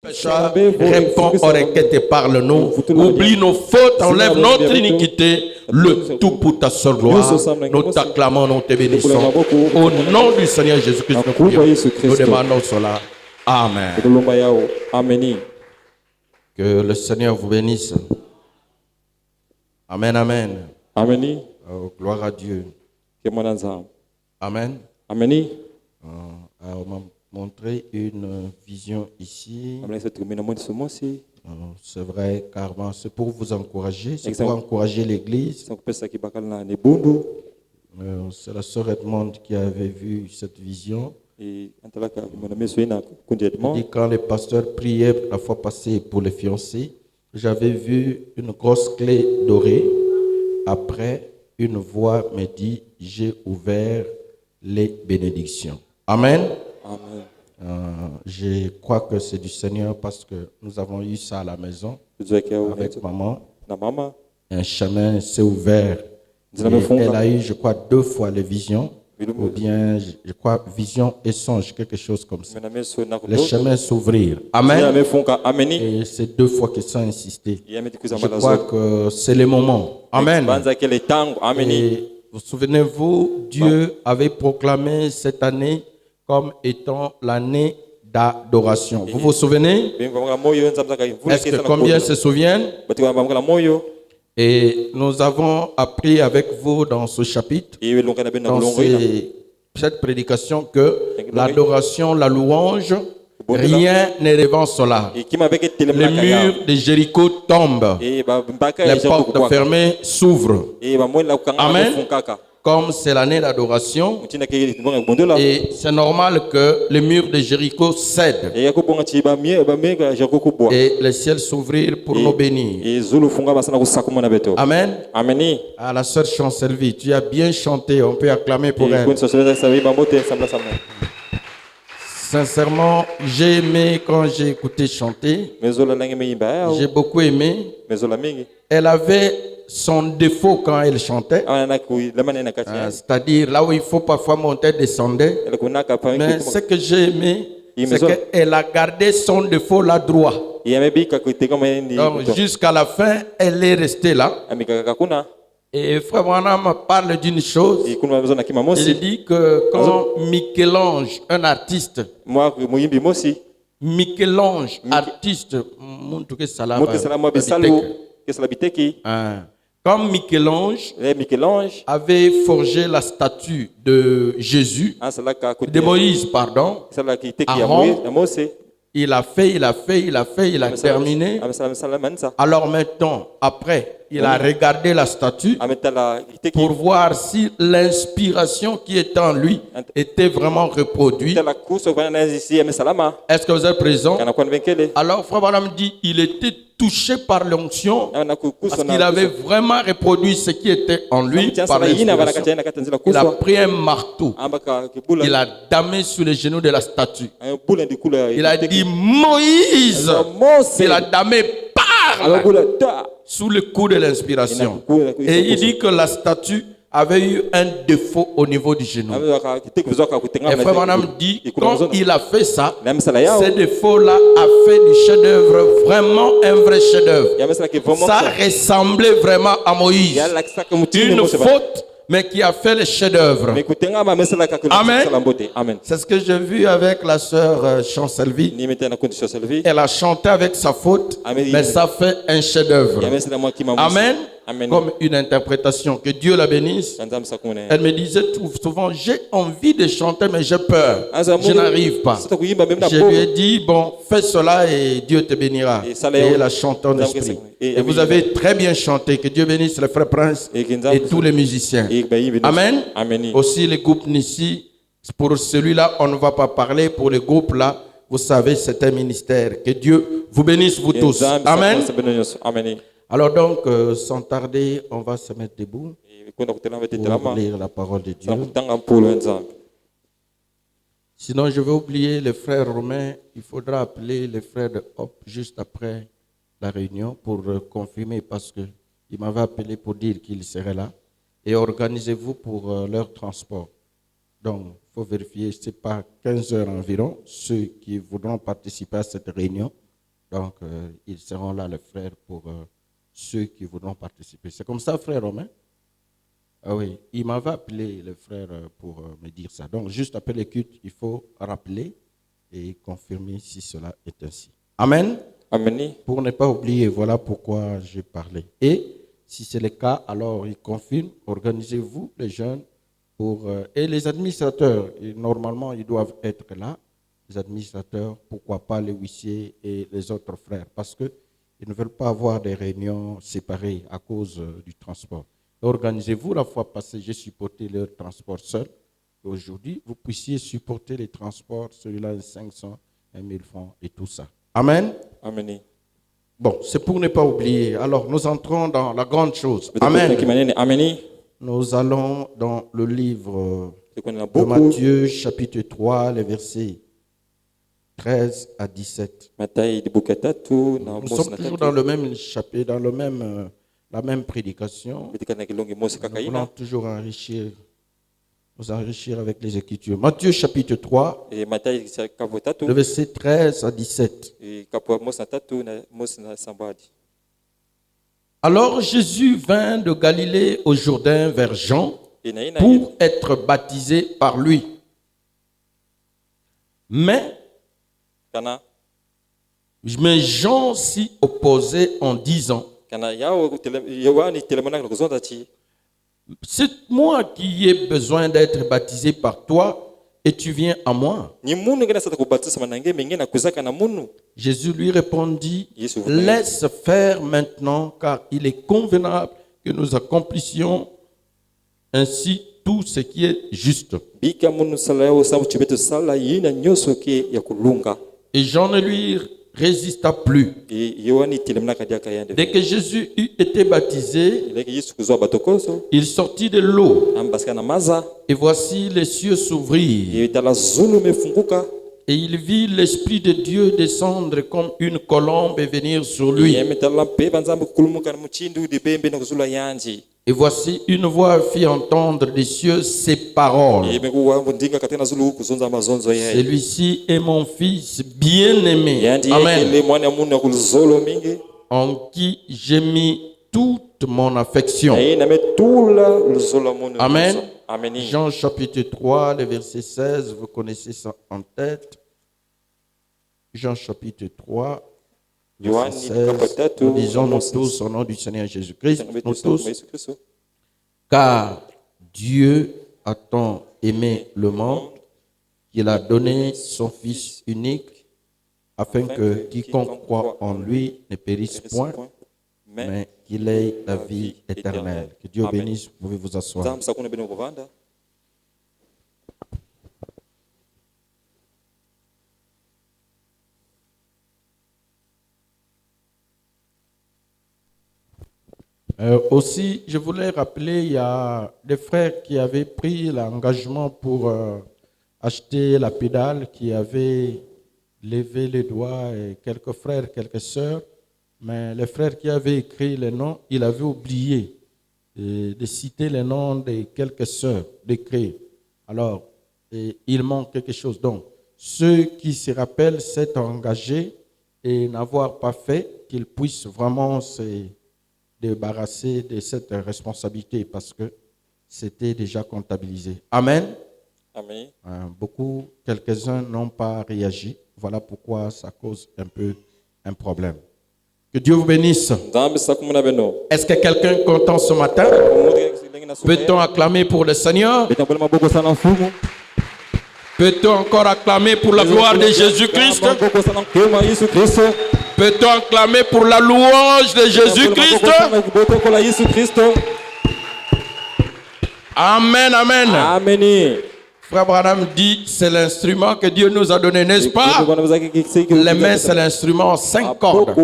Pécheur, réponds aux requêtes et parle-nous. Oublie nos fautes, enlève notre iniquité. Le tout pour ta seule gloire. Nous t'acclamons, nous te bénissons. Au nom du Seigneur Jésus-Christ, nous prions. Nous demandons cela. Amen. Que le Seigneur vous bénisse. Amen, amen. Amen. Oh, gloire à Dieu. Amen. Amen. On m'a montré une vision ici. C'est vrai, carrément, c'est pour vous encourager, c'est pour encourager l'église. C'est la sœur Edmond qui avait vu cette vision. Il dit quand les pasteurs priaient la fois passée pour les fiancés, j'avais vu une grosse clé dorée. Après, une voix me dit, j'ai ouvert les bénédictions. Amen. Amen. Je crois que c'est du Seigneur parce que nous avons eu ça à la maison avec maman. Un chemin s'est ouvert. Elle a eu, je crois, 2 fois les visions. Ou bien, je crois, vision et songe, quelque chose comme ça. Les chemins s'ouvrir. Amen. Et c'est 2 fois qu'ils sont insistés. Je crois que c'est le moment. Amen. Et vous souvenez-vous, Dieu avait proclamé cette année comme étant l'année d'adoration. Vous vous souvenez? Est-ce que combien se souviennent? Et nous avons appris avec vous dans ce chapitre, dans cette prédication, que l'adoration, la louange, rien ne revend cela. Les murs de Jéricho tombent. Les portes fermées s'ouvrent. Amen. Comme c'est l'année d'adoration, et c'est normal que les murs de Jéricho cèdent et le ciel s'ouvrir pour nous bénir. Amen. À la sœur Chancelvi, tu as bien chanté, on peut acclamer pour elle. Sincèrement, j'ai aimé quand j'ai écouté chanter. J'ai beaucoup aimé. Elle avait son défaut quand elle chantait, c'est-à-dire là où il faut parfois monter, descendre. Mais ce que j'ai aimé, c'est qu'elle a gardé son défaut là droit. Donc jusqu'à la fin, elle est restée là. Et Frère Branham parle d'une chose. Il dit que quand Michel-Ange, un artiste, Michel-Ange, artiste, comme Michel-Ange avait forgé la statue de Jésus, de Moïse, pardon, à Rome, il a terminé. Alors maintenant, après, il a regardé la statue pour voir si l'inspiration qui était en lui était vraiment reproduite. Est-ce que vous êtes présent? Alors, Frère Branham dit il était touché par l'onction parce qu'il avait vraiment reproduit ce qui était en lui par l'inspiration. Il a pris un marteau, il a damé sur les genoux de la statue. Il a dit Moïse, il a damé parle sous le coup de l'inspiration. Et il dit que la statue avait eu un défaut au niveau du genou. Et Frère Branham dit, quand il a fait ça, ce défaut-là a fait du chef-d'œuvre vraiment un vrai chef-d'œuvre. Ça ressemblait vraiment à Moïse. Une faute, mais qui a fait le chef-d'œuvre. Amen. C'est ce que j'ai vu avec la sœur Chancelvi. Elle a chanté avec sa faute, mais ça fait un chef-d'œuvre. Amen. Comme une interprétation. Que Dieu la bénisse. Elle me disait souvent, j'ai envie de chanter, mais j'ai peur. Je n'arrive pas. Je lui ai dit, bon, fais cela et Dieu te bénira. Et elle a chanté en esprit. Et vous avez très bien chanté. Que Dieu bénisse le frère Prince et tous les musiciens. Amen. Aussi les groupes Nissi. Pour celui-là, on ne va pas parler. Pour les groupes là, vous savez, c'est un ministère. Que Dieu vous bénisse vous tous. Amen. Alors donc, sans tarder, on va se mettre debout pour lire la parole de Dieu. Sinon, je vais oublier les frères romains. Il faudra appeler les frères de Hop juste après la réunion pour confirmer parce qu'il m'avait appelé pour dire qu'il serait là. Et organisez-vous pour leur transport. Donc, il faut vérifier, c'est pas 15 heures environ, ceux qui voudront participer à cette réunion Donc, ils seront là, les frères, pour ceux qui voudront participer. C'est comme ça, frère Romain? Ah oui, il m'avait appelé, le frère, pour me dire ça. Donc, juste après l'écoute, il faut rappeler et confirmer si cela est ainsi. Amen. Amen. Pour ne pas oublier, voilà pourquoi j'ai parlé. Et si c'est le cas, alors il confirme, organisez-vous, les jeunes, et les administrateurs. Et normalement, ils doivent être là. Les administrateurs, pourquoi pas les huissiers et les autres frères, parce qu'ils ne veulent pas avoir des réunions séparées à cause du transport. Organisez-vous. La fois passée, j'ai supporté leur transport seul. Aujourd'hui, vous puissiez supporter les transports, celui-là 500, 1000 francs et tout ça. Amen. Amen. Bon, c'est pour ne pas oublier. Alors, nous entrons dans la grande chose. Amen. Amen. Nous allons dans le livre de Matthieu, chapitre 3, les versets 13 à 17. Nous sommes toujours dans le même chapitre, dans la même prédication. Nous voulons toujours nous enrichir avec les Écritures. Matthieu chapitre 3, le verset 13 à 17. Alors Jésus vint de Galilée au Jourdain vers Jean pour être baptisé par lui. Mais Jean s'y opposait en disant: c'est moi qui ai besoin d'être baptisé par toi et tu viens à moi. Jésus lui répondit: laisse faire maintenant, car il est convenable que nous accomplissions ainsi tout ce qui est juste. Et Jean ne lui résista plus. Dès que Jésus eut été baptisé, il sortit de l'eau. Et voici les cieux s'ouvrirent. Et il vit l'Esprit de Dieu descendre comme une colombe et venir sur lui. Et voici une voix fit entendre des cieux ces paroles: celui-ci est mon fils bien-aimé. Amen. En qui j'ai mis toute mon affection. Amen. Jean chapitre 3, le verset 16, vous connaissez ça en tête. Jean chapitre 3, verset 16, nous disons nous tous au nom du Seigneur Jésus-Christ, nous tous. Car Dieu a tant aimé le monde qu'il a donné son Fils unique, afin que quiconque croit en lui ne périsse point, mais qu'il ait la vie éternelle. Que Dieu bénisse, vous pouvez vous asseoir. Aussi, je voulais rappeler, il y a des frères qui avaient pris l'engagement pour acheter la pédale, qui avaient levé les doigts, et quelques frères, quelques sœurs, mais les frères qui avaient écrit les noms, ils avaient oublié de citer les noms de quelques sœurs, d'écrire. Alors, il manque quelque chose. Donc, ceux qui se rappellent s'être engagés et n'avoir pas fait, qu'ils puissent vraiment se débarrasser de cette responsabilité, parce que c'était déjà comptabilisé. Amen. Amen. Quelques-uns n'ont pas réagi. Voilà pourquoi ça cause un peu un problème. Que Dieu vous bénisse. Est-ce que quelqu'un est content ce matin? Peut-on acclamer pour le Seigneur? Peut-on encore acclamer pour la gloire de Jésus-Christ? Peut-on acclamer pour la louange de Jésus-Christ? Amen, amen. Amen. Frère Branham dit, c'est l'instrument que Dieu nous a donné, n'est-ce pas? Les mains, c'est l'instrument, 5 cordes,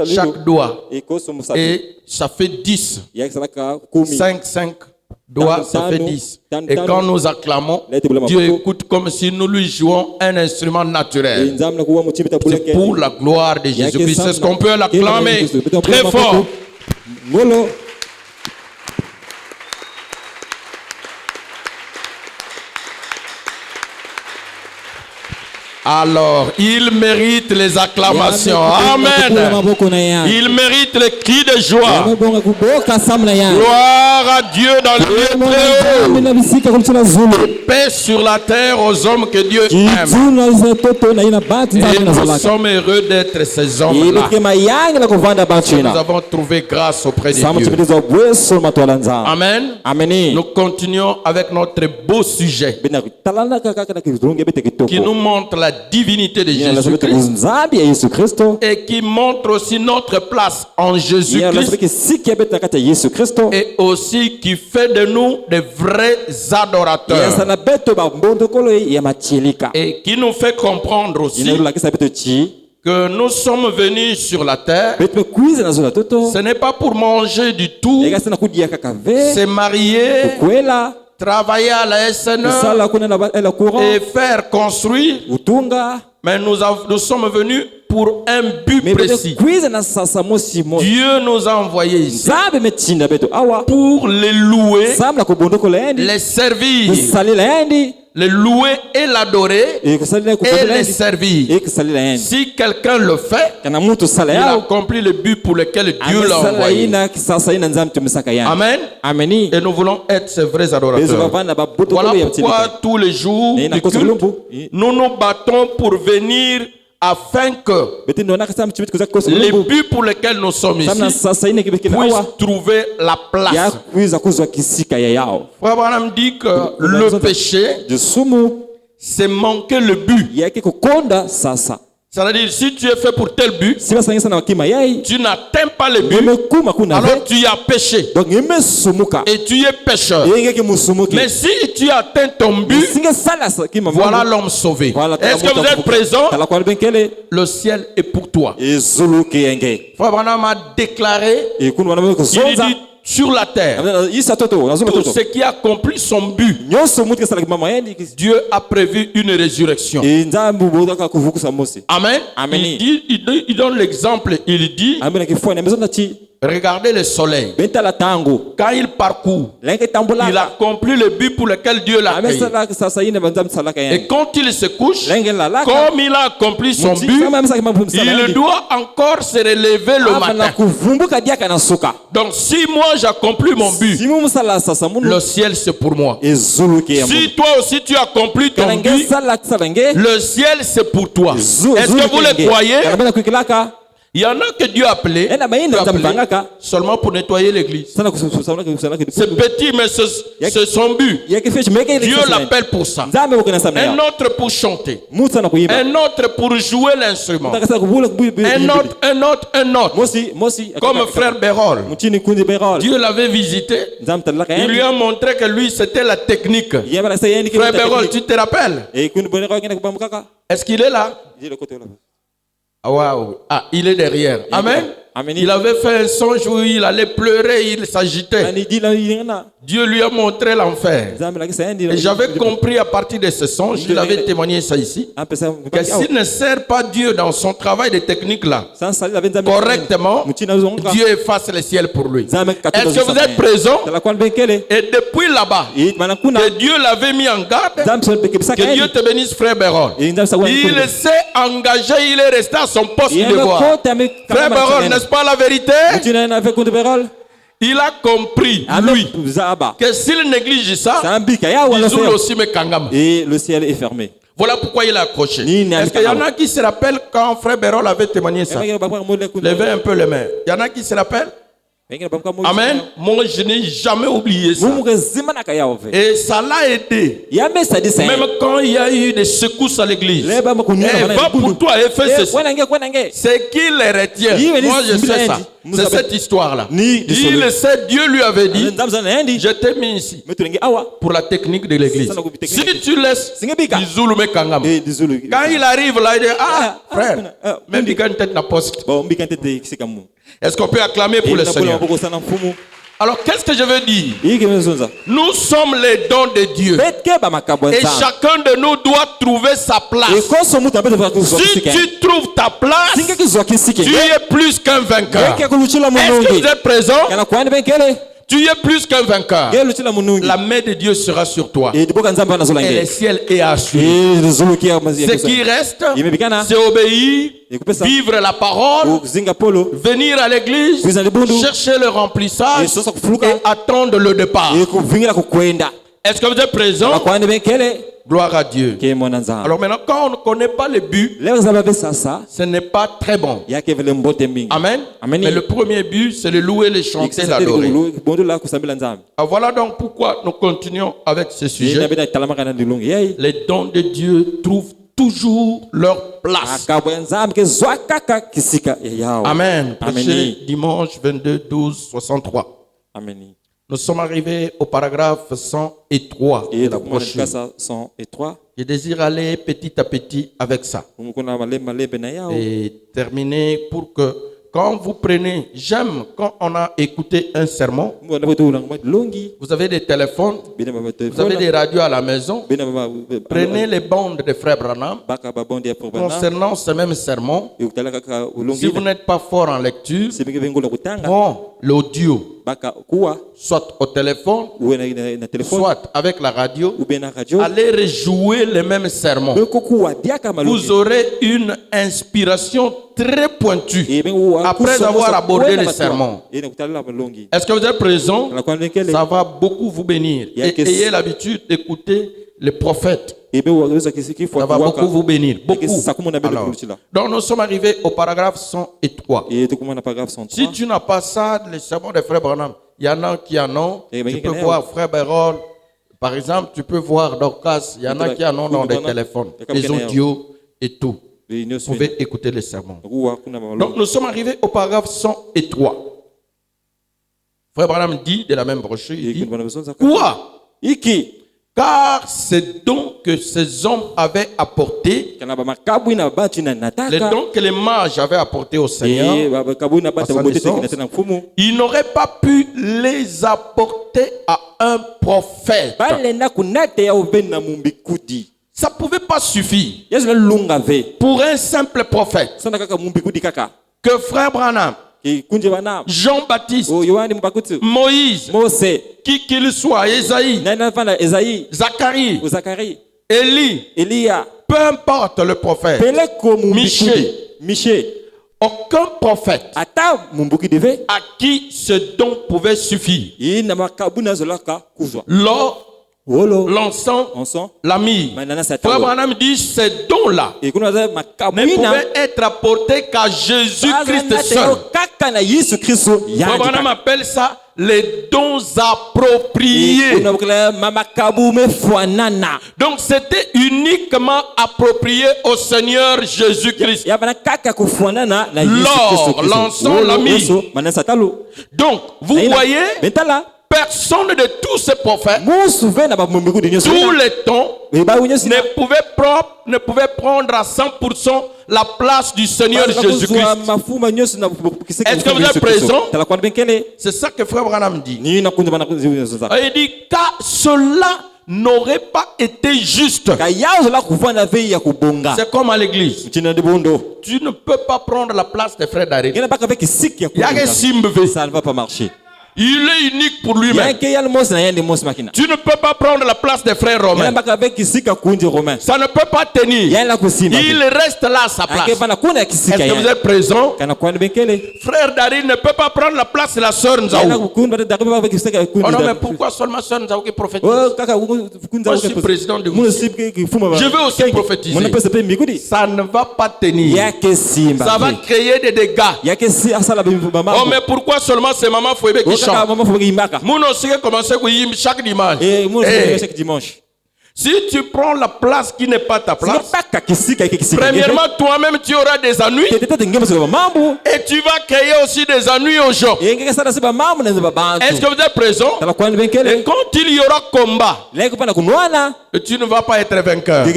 chaque doigt. Et ça fait 10. 5 doigts, ça fait 10. Et quand nous acclamons, Dieu écoute comme si nous lui jouons un instrument naturel. C'est pour la gloire de Jésus-Christ. Est-ce qu'on peut l'acclamer très fort? Alors, il mérite les acclamations. Amen. Il mérite les cris de joie. Gloire à Dieu dans le lieu très haut. Paix sur la terre aux hommes que Dieu aime. Et nous sommes heureux d'être ces hommes-là. Nous avons trouvé grâce auprès de Dieu. Amen. Nous continuons avec notre beau sujet qui nous montre la divinité de Jésus-Christ et qui montre aussi notre place en Jésus-Christ et aussi qui fait de nous des vrais adorateurs et qui nous fait comprendre aussi que nous sommes venus sur la terre. Ce n'est pas pour manger du tout, c'est marier, travailler à la SNE et faire construire. Mais nous sommes venus pour un but précis. Dieu nous a envoyés ici pour les louer, les servir, le louer et l'adorer et les servir. Si quelqu'un le fait, il a accompli le but pour lequel Dieu l'a envoyé. Amen. Et nous voulons être ces vrais adorateurs. Voilà pourquoi tous les jours du culte, nous nous battons pour venir afin que les buts pour lesquels nous sommes ici puissent trouver la place. Frère Branham dit que le péché, c'est manquer le but. C'est-à-dire, si tu es fait pour tel but, tu n'atteins pas le but, alors tu as péché. Et tu es pécheur. Mais si tu atteins ton but, voilà l'homme sauvé. Est-ce que vous êtes présent? Le ciel est pour toi. Frère Branham a déclaré, il dit, sur la terre, tout ce qui a accompli son but, Dieu a prévu une résurrection. Amen. Il donne l'exemple, il dit, regardez le soleil. Quand il parcourt, il accomplit le but pour lequel Dieu l'a créé. Et quand il se couche, comme il a accompli son but, il doit encore se relever le matin. Donc si moi j'accomplis mon but, le ciel c'est pour moi. Si toi aussi tu accomplis ton but, le ciel c'est pour toi. Est-ce que vous le croyez? Il y en a que Dieu a appelé seulement pour nettoyer l'église. C'est petit, mais c'est son but. Dieu l'appelle pour ça. Un autre pour chanter. Un autre pour jouer l'instrument. Un autre. Comme frère Bérol. Dieu l'avait visité. Il lui a montré que lui, c'était la technique. Frère Bérol, tu te rappelles? Est-ce qu'il est là? Wow. Ah, il est derrière. Amen. Il avait fait un songe où il allait pleurer, il s'agitait. Dieu lui a montré l'enfer. Et j'avais compris à partir de ce songe, il avait témoigné ça ici, que s'il ne sert pas Dieu dans son travail de technique là, correctement, Dieu efface le ciel pour lui. Est-ce que vous êtes présents? Et depuis là-bas, que Dieu l'avait mis en garde, que Dieu te bénisse frère Bérol. Il s'est engagé, il est resté à son poste de devoir. Frère Bérol, n'est-ce pas la vérité? Il a compris, lui, que s'il néglige ça, il aussi me kangam. Et le ciel est fermé. Voilà pourquoi il a accroché. Est-ce qu'il y en a qui se rappellent quand frère Bérol avait témoigné ça? Levez un peu les mains. Il y en a qui se rappellent? Amen. Moi, je n'ai jamais oublié ça. Et ça l'a aidé. Même quand il y a eu des secousses à l'église. Va pour toi et fais ceci. C'est qui les retient? Moi, je sais ça. C'est cette histoire-là. Il le sait, Dieu lui avait dit, je t'ai mis ici pour la technique de l'église. Si tu laisses, quand il arrive là, il dit, ah, frère, même si tu tête na poste. Est-ce qu'on peut acclamer pour le Seigneur? Alors, qu'est-ce que je veux dire? Nous sommes les dons de Dieu. Et chacun de nous doit trouver sa place. Si tu trouves ta place, tu es plus qu'un vainqueur. Est-ce que vous êtes présent? Tu es plus qu'un vainqueur. La main de Dieu sera sur toi. Et le ciel est assuré. Ce qui reste, c'est obéir, vivre la parole, venir à l'église, chercher le remplissage et attendre le départ. Est-ce que vous êtes présent? Gloire à Dieu. Alors maintenant, quand on ne connaît pas le but, ce n'est pas très bon. Amen. Mais le premier but, c'est de louer, les chanter, l'adorer. Voilà donc pourquoi nous continuons avec ce sujet. Les dons de Dieu trouvent toujours leur place. Amen. Prêché dimanche 22/12/63. Amen. Nous sommes arrivés au paragraphe 103 de la brochure. Je désire aller petit à petit avec ça. Et terminer pour que quand vous prenez, j'aime quand on a écouté un sermon, vous avez des téléphones, vous avez des radios à la maison, prenez les bandes de Frère Branham concernant ce même sermon. Si vous n'êtes pas fort en lecture, prends l'audio, soit au téléphone, soit avec la radio, allez rejouer le même sermon. Vous aurez une inspiration très pointue après avoir abordé le sermon. Est-ce que vous êtes présent? Ça va beaucoup vous bénir. Et ayez l'habitude d'écouter les prophètes. Ça va beaucoup vous bénir. Beaucoup. Alors, donc nous sommes arrivés au paragraphe 103. Si tu n'as pas ça, le sermon de Frère Branham, il y en a qui en ont. Tu peux voir Frère Bérol, par exemple, tu peux voir Dorcas, il y en a qui en ont dans des téléphones, des audios et tout. Vous pouvez écouter les sermons. Donc nous sommes arrivés au paragraphe 103. Frère Branham dit de la même brochure, il dit, quoi? Car ces dons que ces hommes avaient apportés, les dons que les mages avaient apportés au Seigneur, ils n'auraient pas pu les apporter à un prophète. Ça ne pouvait pas suffire pour un simple prophète que Frère Branham, Jean-Baptiste, Moïse, qui qu'il soit, Esaïe, Zacharie, Élie, peu importe le prophète, Michée, aucun prophète à qui ce don pouvait suffire. L'or, l'encens, la myrrhe. Frère Branham dit ces dons-là ne pouvaient être apportés qu'à Jésus-Christ seul. Frère Branham appelle ça les dons appropriés. Donc c'était uniquement approprié au Seigneur Jésus-Christ. L'or, l'encens, la myrrhe. Donc vous voyez, personne de tous ces prophètes, tous les temps, ne pouvait prendre à 100% la place du Seigneur Jésus-Christ. Est-ce que vous êtes présent? C'est ça que Frère Branham dit. Il dit car cela n'aurait pas été juste. C'est comme à l'église. Tu ne peux pas prendre la place des frères d'Arrêt. Ça ne va pas marcher. Il est unique pour lui-même. Tu ne peux pas prendre la place des frères romains. Ça ne peut pas tenir. Il reste là à sa place. Est-ce que vous êtes présent? Frère Dari ne peut pas prendre la place de la sœur Nzaou. Oh non, mais pourquoi seulement sœur Nzaou qui prophétise? Moi, je suis président de vous. Je veux aussi prophétiser. Ça ne va pas tenir. Ça va créer des dégâts. Oh, mais pourquoi seulement c'est Maman Fouébé qui chante? Nous aussi commencer chaque dimanche. Si tu prends la place qui n'est pas ta place, premièrement, toi-même, tu auras des ennuis. Et tu vas créer aussi des ennuis aux gens. Est-ce que vous êtes présent? Et quand il y aura combat, tu ne vas pas être vainqueur.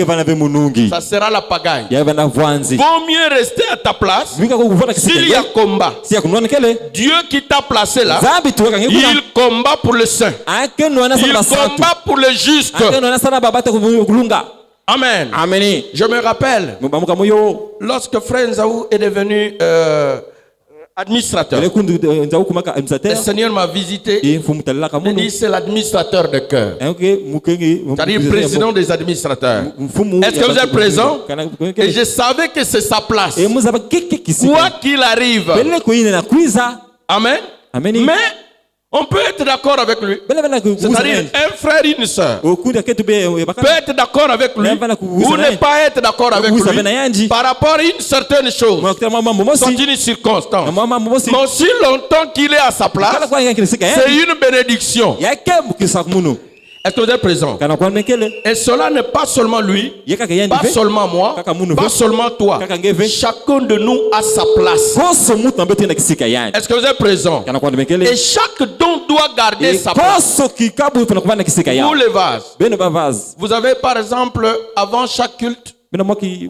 Ça sera la pagaille. Vaut mieux rester à ta place. S'il y a combat, Dieu qui t'a placé là, il combat pour le saint. Il combat pour le juste. Amen. Amen. Je me rappelle, lorsque Frère Nzaou est devenu administrateur. Le Seigneur m'a visité. Il dit c'est l'administrateur de cœur. C'est-à-dire le président des administrateurs. Est-ce que vous êtes présent? Et je savais que c'est sa place. Quoi qu'il arrive. Amen. Mais on peut être d'accord avec lui. C'est-à-dire un frère et une sœur peut être d'accord avec lui ou ne pas être d'accord avec lui par rapport à une certaine chose, dans une circonstance. Mais aussi longtemps qu'il est à sa place, c'est une bénédiction. Est-ce que vous êtes présent? Et cela n'est pas seulement lui, pas seulement moi, pas seulement toi. Chacun de nous a sa place. Est-ce que vous êtes présent? Et chaque don doit garder sa place. Pour les vases. Vous avez par exemple, avant chaque culte,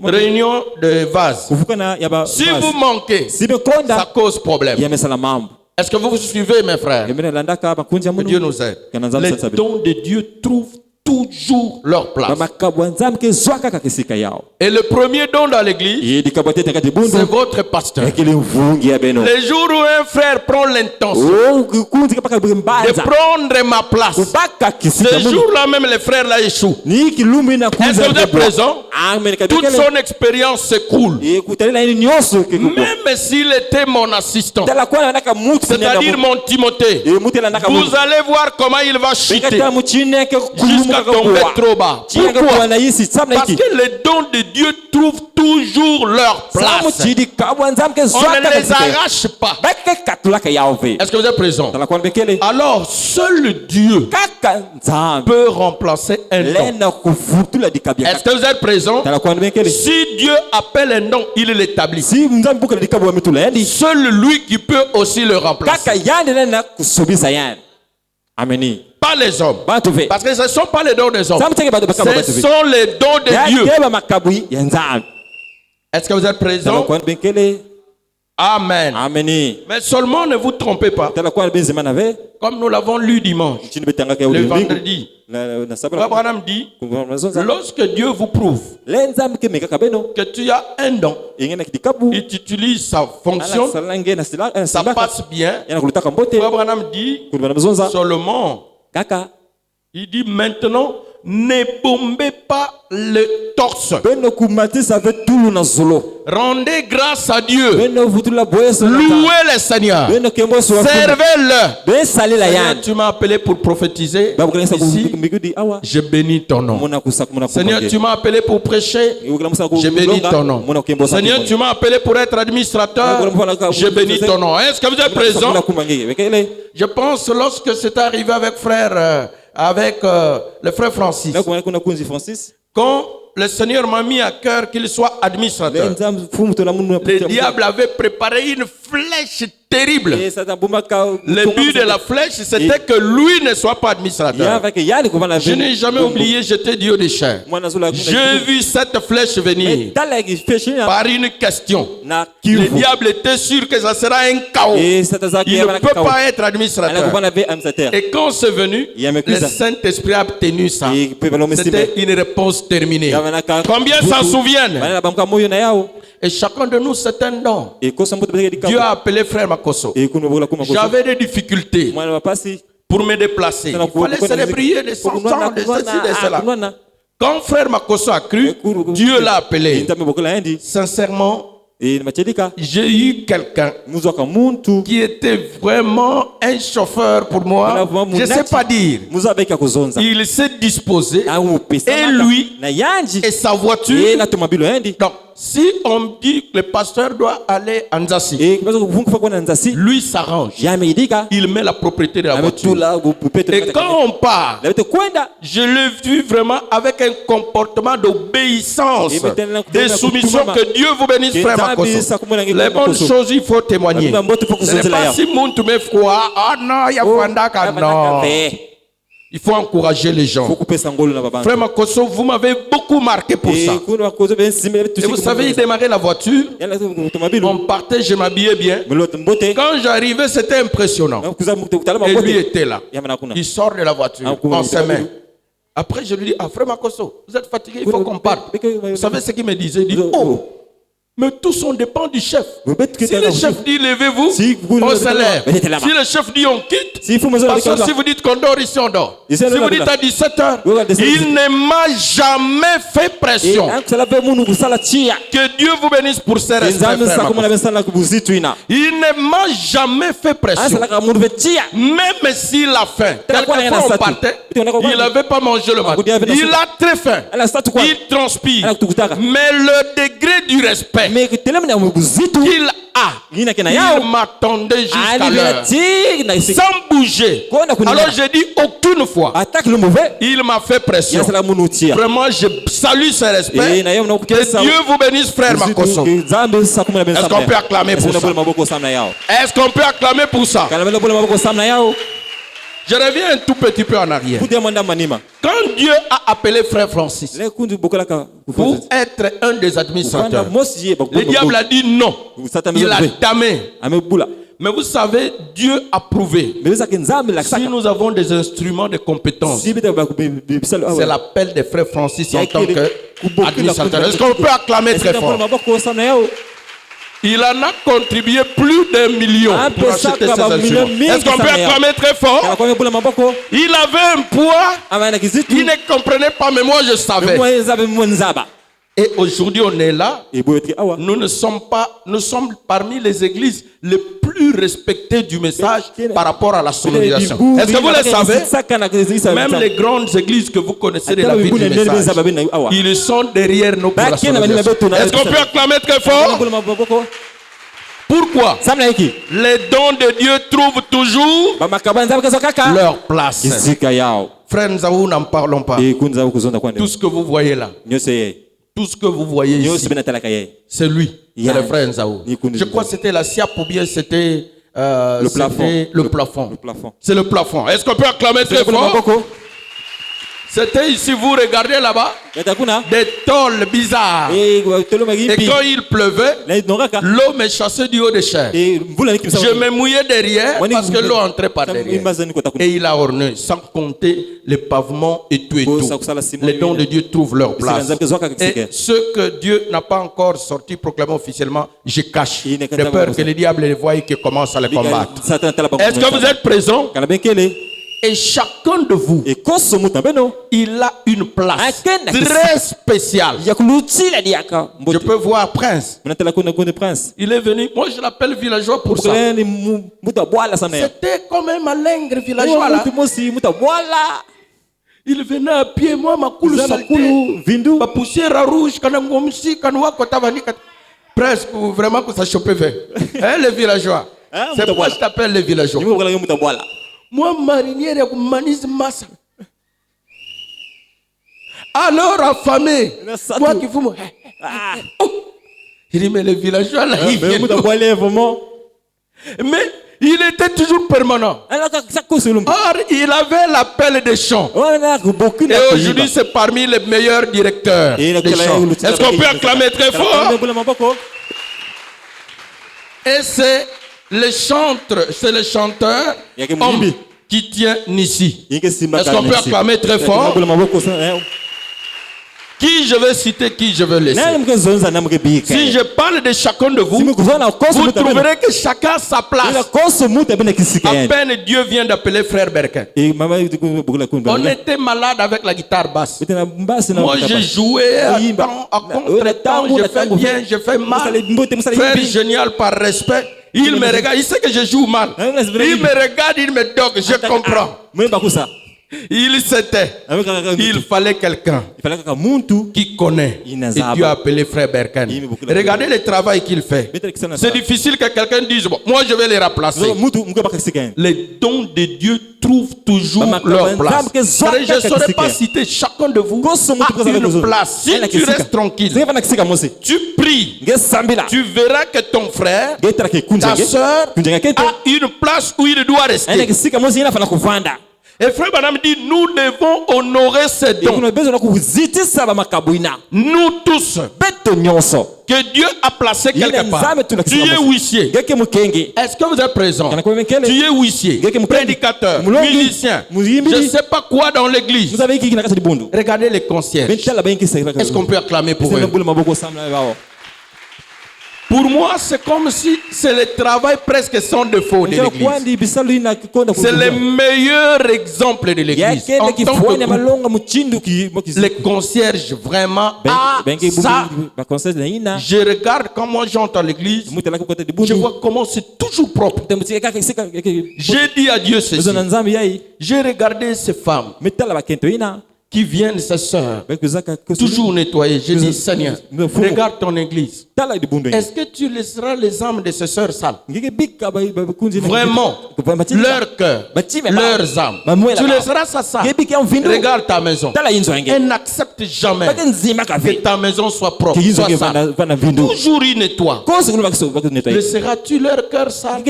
réunion de vases. Si vous manquez, ça cause problème. Est-ce que vous suivez, mes frères? Que Dieu nous aide. Les dons de Dieu trouvent toujours leur place. Et le premier don dans l'église, c'est votre pasteur. Les jours où un frère prend l'intention de prendre ma place, ce jour-là même les frères là échouent. Est-ce que vous êtes présent? Toute son expérience s'écroule. Même s'il était mon assistant, c'est-à-dire mon Timothée, vous allez voir comment il va chuter jusqu'à tomber trop bas. Pourquoi? Parce que les dons de Dieu trouvent toujours leur place. On ne les arrache pas. Est-ce que vous êtes présent? Alors seul Dieu peut remplacer un don. Est-ce que vous êtes présent? Si Dieu appelle un don, il l'établit. Seul lui qui peut aussi le remplacer. Pas les hommes. Parce que ce ne sont pas les dons des hommes. Ce sont les dons de Dieu. Est-ce que vous êtes présent? Amen. Mais seulement ne vous trompez pas. Comme nous l'avons lu dimanche, le vendredi, Abraham dit, lorsque Dieu vous prouve que tu as un don et tu utilises sa fonction, ça passe bien. Abraham dit, Solomon, il dit maintenant, ne bombez pas le torse. Rendez grâce à Dieu. Louez le Seigneur. Servez-le. Seigneur, tu m'as appelé pour prophétiser. Ici, je bénis ton nom. Seigneur, tu m'as appelé pour prêcher. Je bénis ton nom. Seigneur, tu m'as appelé pour être administrateur. Je bénis ton nom. Est-ce que vous êtes présent? Je pense lorsque c'est arrivé avec le frère Francis. Quand le Seigneur m'a mis à cœur qu'il soit administrateur, le diable avait préparé une flèche terrible. Le but de la flèche, c'était que lui ne soit pas administrateur. Je n'ai jamais oublié, j'étais Dieu des chair. J'ai vu cette flèche venir par une question. Le diable était sûr que ça sera un chaos. Il ne peut pas être administrateur. Et quand c'est venu, le Saint-Esprit a obtenu ça. C'était une réponse terminée. Combien s'en souviennent? Et chacun de nous, c'est un don. Dieu a appelé frère Makoso. J'avais des difficultés pour me déplacer. Il fallait célébrer des chansons, de ceci, de cela. Quand frère Makoso a cru, Dieu l'a appelé. Sincèrement, j'ai eu quelqu'un qui était vraiment un chauffeur pour moi. Je ne sais pas dire. Il s'est disposé. Et lui et sa voiture. Donc, si on me dit que le pasteur doit aller à Nzassi, lui s'arrange. Il met la propriété de la voiture. Et quand on part, je l'ai vu vraiment avec un comportement d'obéissance, de soumission. Que Dieu vous bénisse, frère Makoso. Les bonnes choses, il faut témoigner. Ce n'est pas si monde me froid. Ah non, il y a Fandaka. Non. Il faut encourager les gens. Frère Makoso, vous m'avez beaucoup marqué pour ça. Et vous savez, il démarrait la voiture. On partait, je m'habillais bien. Quand j'arrivais, c'était impressionnant. Et lui était là. Il sort de la voiture en ses mains. Après, je lui dis, frère Makoso, vous êtes fatigué, il faut qu'on parte. Vous savez ce qu'il me disait? Il dit, oh, Mais tout son dépend du chef. Si le chef dit levez-vous, on se lève. Si le chef dit on quitte, parce que si vous dites qu'on dort ici, on dort. Si vous dites à 17h, il ne m'a jamais fait pression. Que Dieu vous bénisse pour ses respects. Il ne m'a jamais fait pression. Même s'il a faim. Quelquefois on partait, il n'avait pas mangé le matin. Il a très faim. Il transpire. Mais le degré du respect qu'il a, il m'attendait jusqu'à l'heure sans bouger. Alors j'ai dit aucune fois il m'a fait pression. Vraiment je salue ce respect. Que Dieu vous bénisse, frère Makoso. Est-ce qu'on peut acclamer pour ça? Est-ce qu'on peut acclamer pour ça? Je reviens un tout petit peu en arrière. Quand Dieu a appelé frère Francis pour être un des administrateurs, le diable a dit non. Il a damé. Mais vous savez, Dieu a prouvé. Si nous avons des instruments de compétence, c'est l'appel des frères Francis en tant qu'administrateur. Est-ce qu'on peut acclamer très fort? Il en a contribué plus d'1 million pour acheter ces instruments. Est-ce qu'on peut acclamer très fort? Il avait un poids, il ne comprenait pas, mais moi je savais. Et aujourd'hui on est là. Nous sommes parmi les églises les plus respectées du message par rapport à la sonorisation. Est-ce que vous le savez? Même les grandes églises que vous connaissez de la vie du message, ils sont derrière nous pour la sonorisation. Est-ce qu'on peut acclamer très fort? Pourquoi? Les dons de Dieu trouvent toujours leur place. Frère Nzaou, n'en parlons pas. Tout ce que vous voyez là, tout ce que vous voyez ici, c'est lui, c'est le frère Nzaou. Je crois que c'était la SIAP ou bien c'était le plafond. C'est le plafond. Est-ce qu'on peut acclamer très fort? C'était ici, vous regardez là-bas, des tôles bizarres. Et quand il pleuvait, l'eau me chassait du haut des chairs. Je me mouillais derrière parce que l'eau entrait par derrière. Et il a orné, sans compter les pavements et tout et tout. Les dons de Dieu trouvent leur place. Et ceux que Dieu n'a pas encore sortis, proclamés officiellement, je cache. De peur que le diable les voie et qu'il commence à les combattre. Est-ce que vous êtes présents? Et chacun de vous, il a une place très spéciale. Je peux voir Prince. Il est venu, moi je l'appelle villageois pour ça. C'était comme un malingre villageois là. Il venait à pied, moi ma coulou ma poussière rouge, presque vraiment que ça chopait vert. Hein, les villageois. C'est pourquoi je t'appelle les villageois. Moi, marinière, et manise massa. Alors, affamé, moi qui fume. Il dit, mais les villageois là, ils viennent. Mais il était toujours permanent. Or, il avait l'appel des chants. Et aujourd'hui, c'est parmi les meilleurs directeurs des chants. Est-ce qu'on peut acclamer très fort? Et c'est le chanteur homme qui tient ici. Est-ce qu'on peut acclamer très fort? Qui je vais citer, qui je veux laisser? Si je parle de chacun de vous, vous trouverez que chacun a sa place. À peine Dieu vient d'appeler frère Berkin. On était malade avec la guitare basse. Moi je jouais à contre-temps, je fais bien, je fais mal. Frère génial par respect. Il me regarde, il sait que je joue mal. Il me regarde, il me dogue, je comprends. Il s'était. Il fallait quelqu'un qui connaît. Et Dieu a appelé frère Berkan. Regardez le travail qu'il fait. C'est difficile que quelqu'un dise, bon, moi je vais les remplacer. Les dons de Dieu trouvent toujours leur place. Je ne saurais pas citer chacun de vous a une place. Si tu restes tranquille, tu pries, tu verras que ton frère, ta soeur a une place où il doit rester. Et frère Branham dit, nous devons honorer ces dons. Nous tous, que Dieu a placé quelque part. Tu es huissier. Est-ce que vous êtes présent? Tu es huissier, prédicateur, musicien, je ne sais pas quoi dans l'église. Regardez les concierges. Est-ce qu'on peut acclamer pour eux? Pour moi, c'est comme si c'est le travail presque sans défaut de l'église. C'est le meilleur exemple de l'église. En tant que les concierges, vraiment, ça, je regarde quand moi j'entre à l'église, je vois comment c'est toujours propre. J'ai dit à Dieu ceci. J'ai regardé ces femmes qui viennent, ces sœurs, toujours nettoyées. J'ai dit, Seigneur, regarde ton église. Est-ce que tu laisseras les âmes de ces sœurs sales? Vraiment, leur cœur, leurs âmes. Tu laisseras ça sale. Regarde ta maison. Elle n'accepte jamais que ta maison soit propre, soit sale. Toujours ils nettoient. Laisseras-tu leur cœur sale?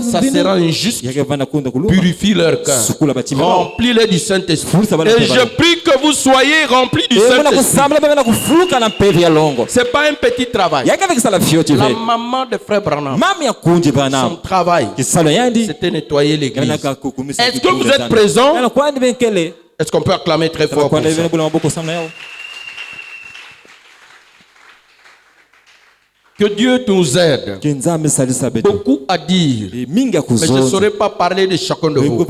Ça sera injuste. Purifie leur cœur. Remplis-les du Saint-Esprit. Et je prie que vous soyez remplis du Saint-Esprit. C'est pas un petit travail. La maman de frère Branham, son travail, c'était nettoyer l'église. Est-ce que vous êtes présents? Est-ce qu'on peut acclamer très fort pour ça? Que Dieu nous aide. Beaucoup à dire, mais je ne saurais pas parler de chacun de vous.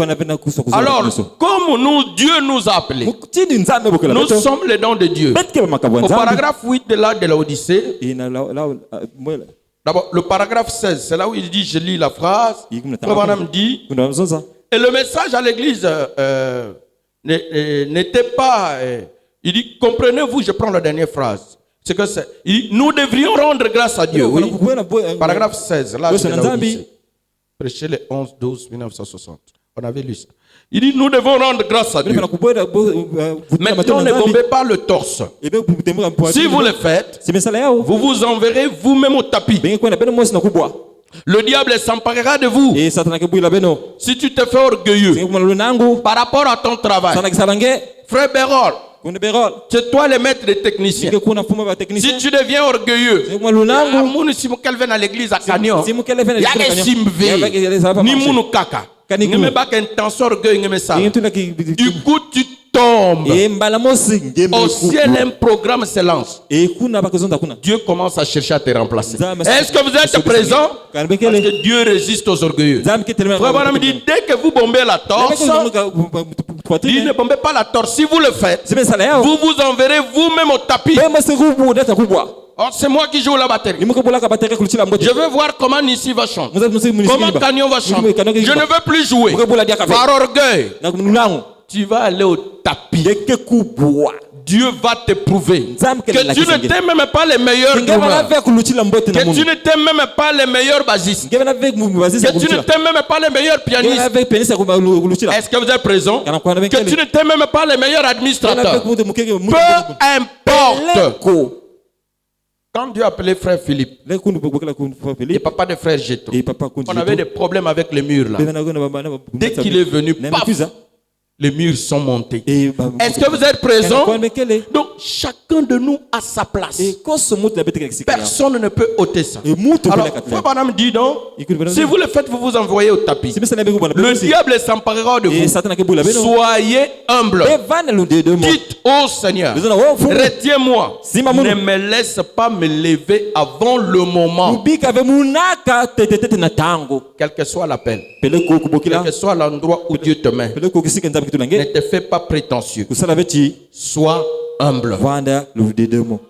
Alors, comme Dieu nous a appelés, nous sommes les dons de Dieu. Au paragraphe 8 de l'Acte de l'Odyssée, d'abord, le paragraphe 16, c'est là où il dit, je lis la phrase, Frère dit, et le message à l'église n'était pas, il dit, comprenez-vous, je prends la dernière phrase. C'est que nous devrions rendre grâce à Dieu. Oui. Paragraphe 16. Là, prêché le 11-12-1960. On avait lu ça. Il dit, nous devons rendre grâce à Dieu. Maintenant, ne bombez pas le torse. Si vous le faites, vous vous enverrez vous-même au tapis. Le diable s'emparera de vous. Si tu te fais orgueilleux par rapport à ton travail. Frère Bérol, c'est toi le maître des techniciens. Si tu deviens orgueilleux, si tu viens à l'église à Canyon, il y a des simves, ni mounou kaka. Du coup, tu tombes. Au ciel, un programme se lance. Dieu commence à chercher à te remplacer. Est-ce que vous êtes présents? Parce que Dieu résiste aux orgueilleux. Frère me dit, dès que vous bombez la torse, il ne bombez pas la torse. Si vous le faites, vous vous enverrez vous-même au tapis. Oh, c'est moi qui joue la batterie. Je veux voir comment Nissi va chanter. Comment Canyon va chanter. Je ne veux plus jouer. Par orgueil, tu vas aller au tapis. Dieu va te prouver que tu ne t'aimes même pas les meilleurs drummers, que tu ne t'aimes même pas les meilleurs bassistes, que tu ne t'aimes même pas les meilleurs pianistes. Est-ce que vous êtes présents? Que tu ne t'aimes même pas les meilleurs administrateurs. Peu importe. Quand Dieu appelait frère Philippe et papa de frère Géto, on avait des problèmes avec les murs là. Dès qu'il est venu, paf, les murs sont montés. Est-ce que vous êtes présents? Donc, chacun de nous a sa place. Personne ne peut ôter ça. Alors, Frère Branham dit donc, si vous le faites, vous vous envoyez au tapis. Le diable s'emparera de vous. Soyez humble. Dites au Seigneur, retiens-moi. Ne me laisse pas me lever avant le moment. Quel que soit l'appel, quel que soit l'endroit où Dieu te met, ne te fais pas prétentieux. Sois humble.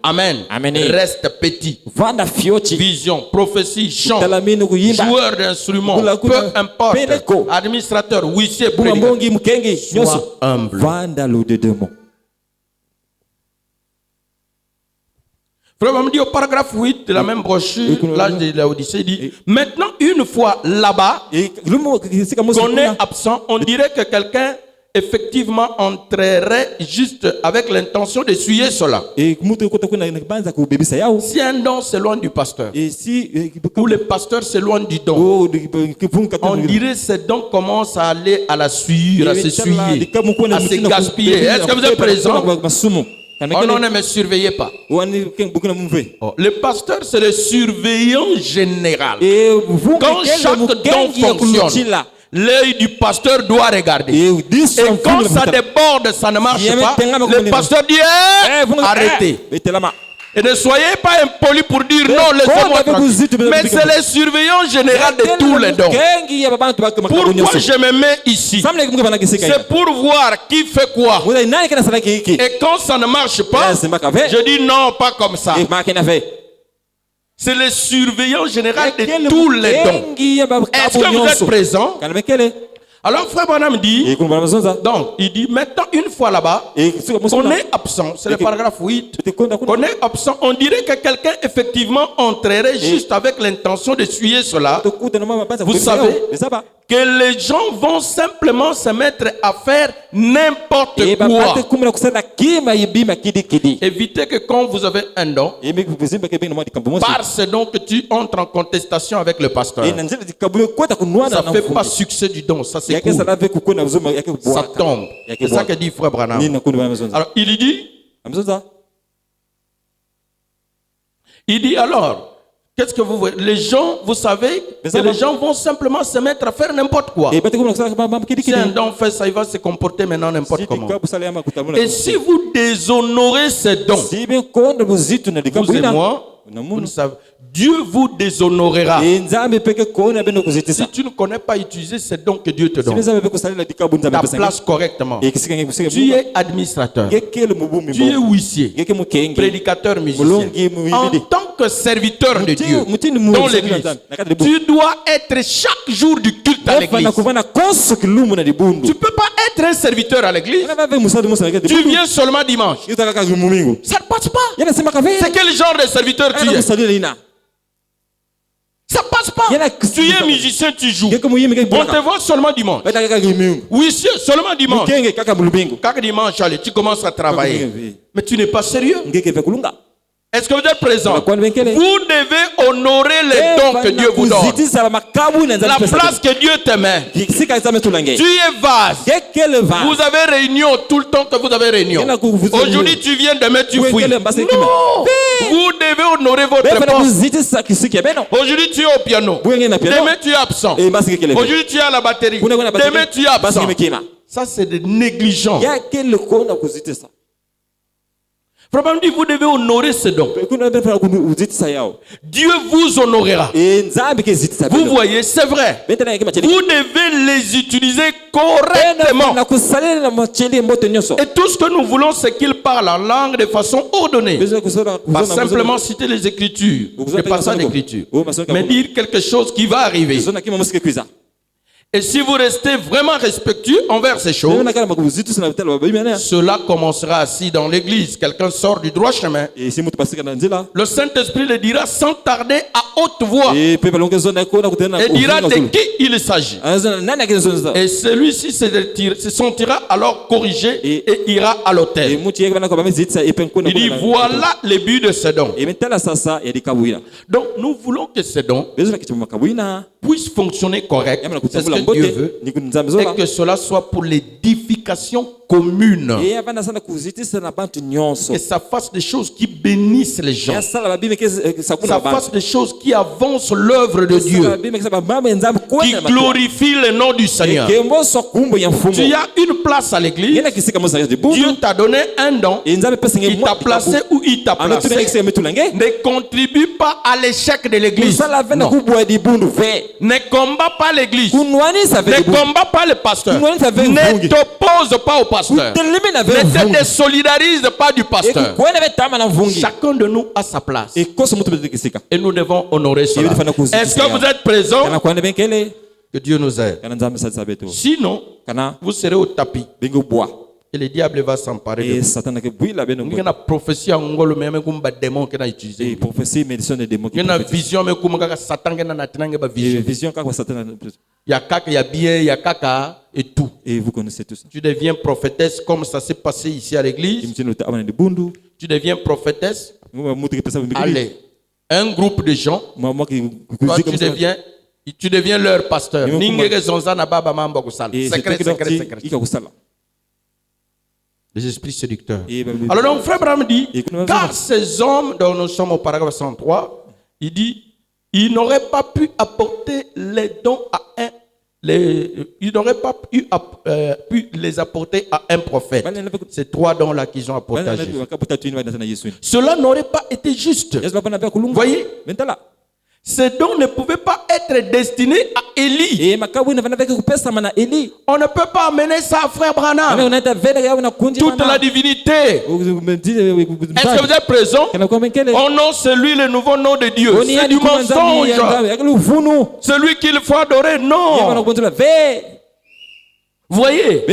Amen. Reste petit. Vision, prophétie, chant, joueur d'instruments, peu importe, administrateur, huissier, prédicateur. Sois humble. Frère me dit au paragraphe 8 de la même brochure, l'âge de l'Odyssée, dit, maintenant une fois là-bas, qu'on est absent, on dirait que quelqu'un effectivement entrerait juste avec l'intention d'essuyer cela. Si un don s'éloigne du pasteur, ou le pasteur s'éloigne du don, on dirait que ce don commence à aller à la sueur, à s'essuyer, à se gaspiller. Est-ce que vous êtes présents? Oh non, ne me surveillez pas. Oh, le pasteur, c'est le surveillant général. Quand chaque don fonctionne, l'œil du pasteur doit regarder. Et quand ça déborde, ça ne marche pas, le pasteur dit arrêtez. Et ne soyez pas impolis pour dire non, laissez-moi tranquille. Mais c'est le surveillant général de tous les dons. Pourquoi je me mets ici? C'est pour voir qui fait quoi. Et quand ça ne marche pas, je dis non, pas comme ça. C'est le surveillant général de tous les dons. Est-ce que vous êtes présent? Alors frère Branham dit, donc il dit maintenant une fois là-bas, on est absent, c'est le paragraphe 8, on est absent, on dirait que quelqu'un effectivement entrerait juste avec l'intention de suyer cela. Vous savez que les gens vont simplement se mettre à faire n'importe quoi. Évitez que quand vous avez un don, par ce don que tu entres en contestation avec le pasteur. Ça ne fait pas succès du don, ça c'est cool. Ça tombe. C'est ça que dit frère Branham. Alors il dit alors, qu'est-ce que vous voyez? Les gens, vous savez, que les gens vont simplement se mettre à faire n'importe quoi. Si un don fait ça, il va se comporter maintenant n'importe comment. Et si vous déshonorez ce don, vous et moi, vous ne savez, Dieu vous déshonorera. Si tu ne connais pas utiliser ce don que Dieu te donne, ta place correctement. Tu es administrateur, tu es huissier, prédicateur, musicien. En tant que serviteur de Dieu dans l'église, tu dois être chaque jour du culte à l'église. Tu ne peux pas être un serviteur à l'église. Tu viens seulement dimanche. Ça ne passe pas. C'est quel genre de serviteur tu es? Ça passe pas. Tu es musicien, tu joues. On te voit seulement dimanche. Oui, seulement dimanche. Chaque dimanche, allez, tu commences à travailler. Mais tu n'es pas sérieux. Est-ce que vous êtes présent? Vous devez honorer les dons que Dieu vous donne. La place que Dieu te met. Tu es vase. Vous avez réunion tout le temps que vous avez réunion. Aujourd'hui tu viens, demain tu fouilles. Non. Vous devez honorer votre poste. Aujourd'hui tu es au piano. Demain tu es absent. Aujourd'hui tu es à la batterie. Demain tu es absent. Ça c'est de négligence. Probablement dit, vous devez honorer ce don. Dieu vous honorera. Vous voyez, c'est vrai. Vous devez les utiliser correctement. Et tout ce que nous voulons, c'est qu'ils parlent en langue de façon ordonnée. Pas simplement citer les Écritures, les passages d'Écriture, mais dire quelque chose qui va arriver. Et si vous restez vraiment respectueux envers ces choses, cela commencera ainsi dans l'église. Quelqu'un sort du droit chemin. Le Saint-Esprit le dira sans tarder à haute voix. Et dira de qui il s'agit. Et celui-ci se sentira alors corrigé et ira à l'autel. Il dit voilà le but de ce don. Donc nous voulons que ce don puisse fonctionner correctement. C'est ce que Dieu veut, et que cela soit pour l'édification commune. Et ça fasse des choses qui bénissent les gens. Ça fasse des choses qui avancent l'œuvre de Dieu, qui glorifient le nom du Seigneur. Tu as une place à l'église. Dieu t'a donné un don. Il t'a placé où il t'a placé. Ne contribue pas à l'échec de l'église. Ne combat pas l'église. Ne combat pas le pasteur. Ne t'oppose pas au pasteur. Ne te désolidarise pas du pasteur. Chacun de nous a sa place. Et nous devons honorer cela. Est-ce que vous êtes présents? Que Dieu nous aide. Sinon, vous serez au tapis. Et le diable va s'emparer de vous. Il y a une prophétie en Ngolo, mais il y a des démons qui ont utilisé. Il y a une vision, mais il y a Satan qui a vision. Il y a caca, il y a bien, il y a caca et tout. Et vous connaissez tout ça. Tu deviens prophétesse comme ça s'est passé ici à l'église. Tu deviens prophétesse. Allez, un groupe de gens. Toi, tu deviens leur pasteur. Secret. Les esprits séducteurs. Alors donc frère Branham dit, car ces hommes, dont nous sommes au paragraphe 103, il dit, ils n'auraient pas pu apporter les dons à un ils n'auraient pas pu les apporter à un prophète. Ces 3 dons-là qu'ils ont apportés à Jésus. Cela n'aurait pas été juste. Voyez? Ces dons ne pouvaient pas être destinés à Élie. On ne peut pas amener ça à Frère Branham. Toute la divinité. Est-ce que vous êtes présent? Oh non, c'est lui le nouveau nom de Dieu. C'est du mensonge. Celui qu'il faut adorer, non. Vous voyez?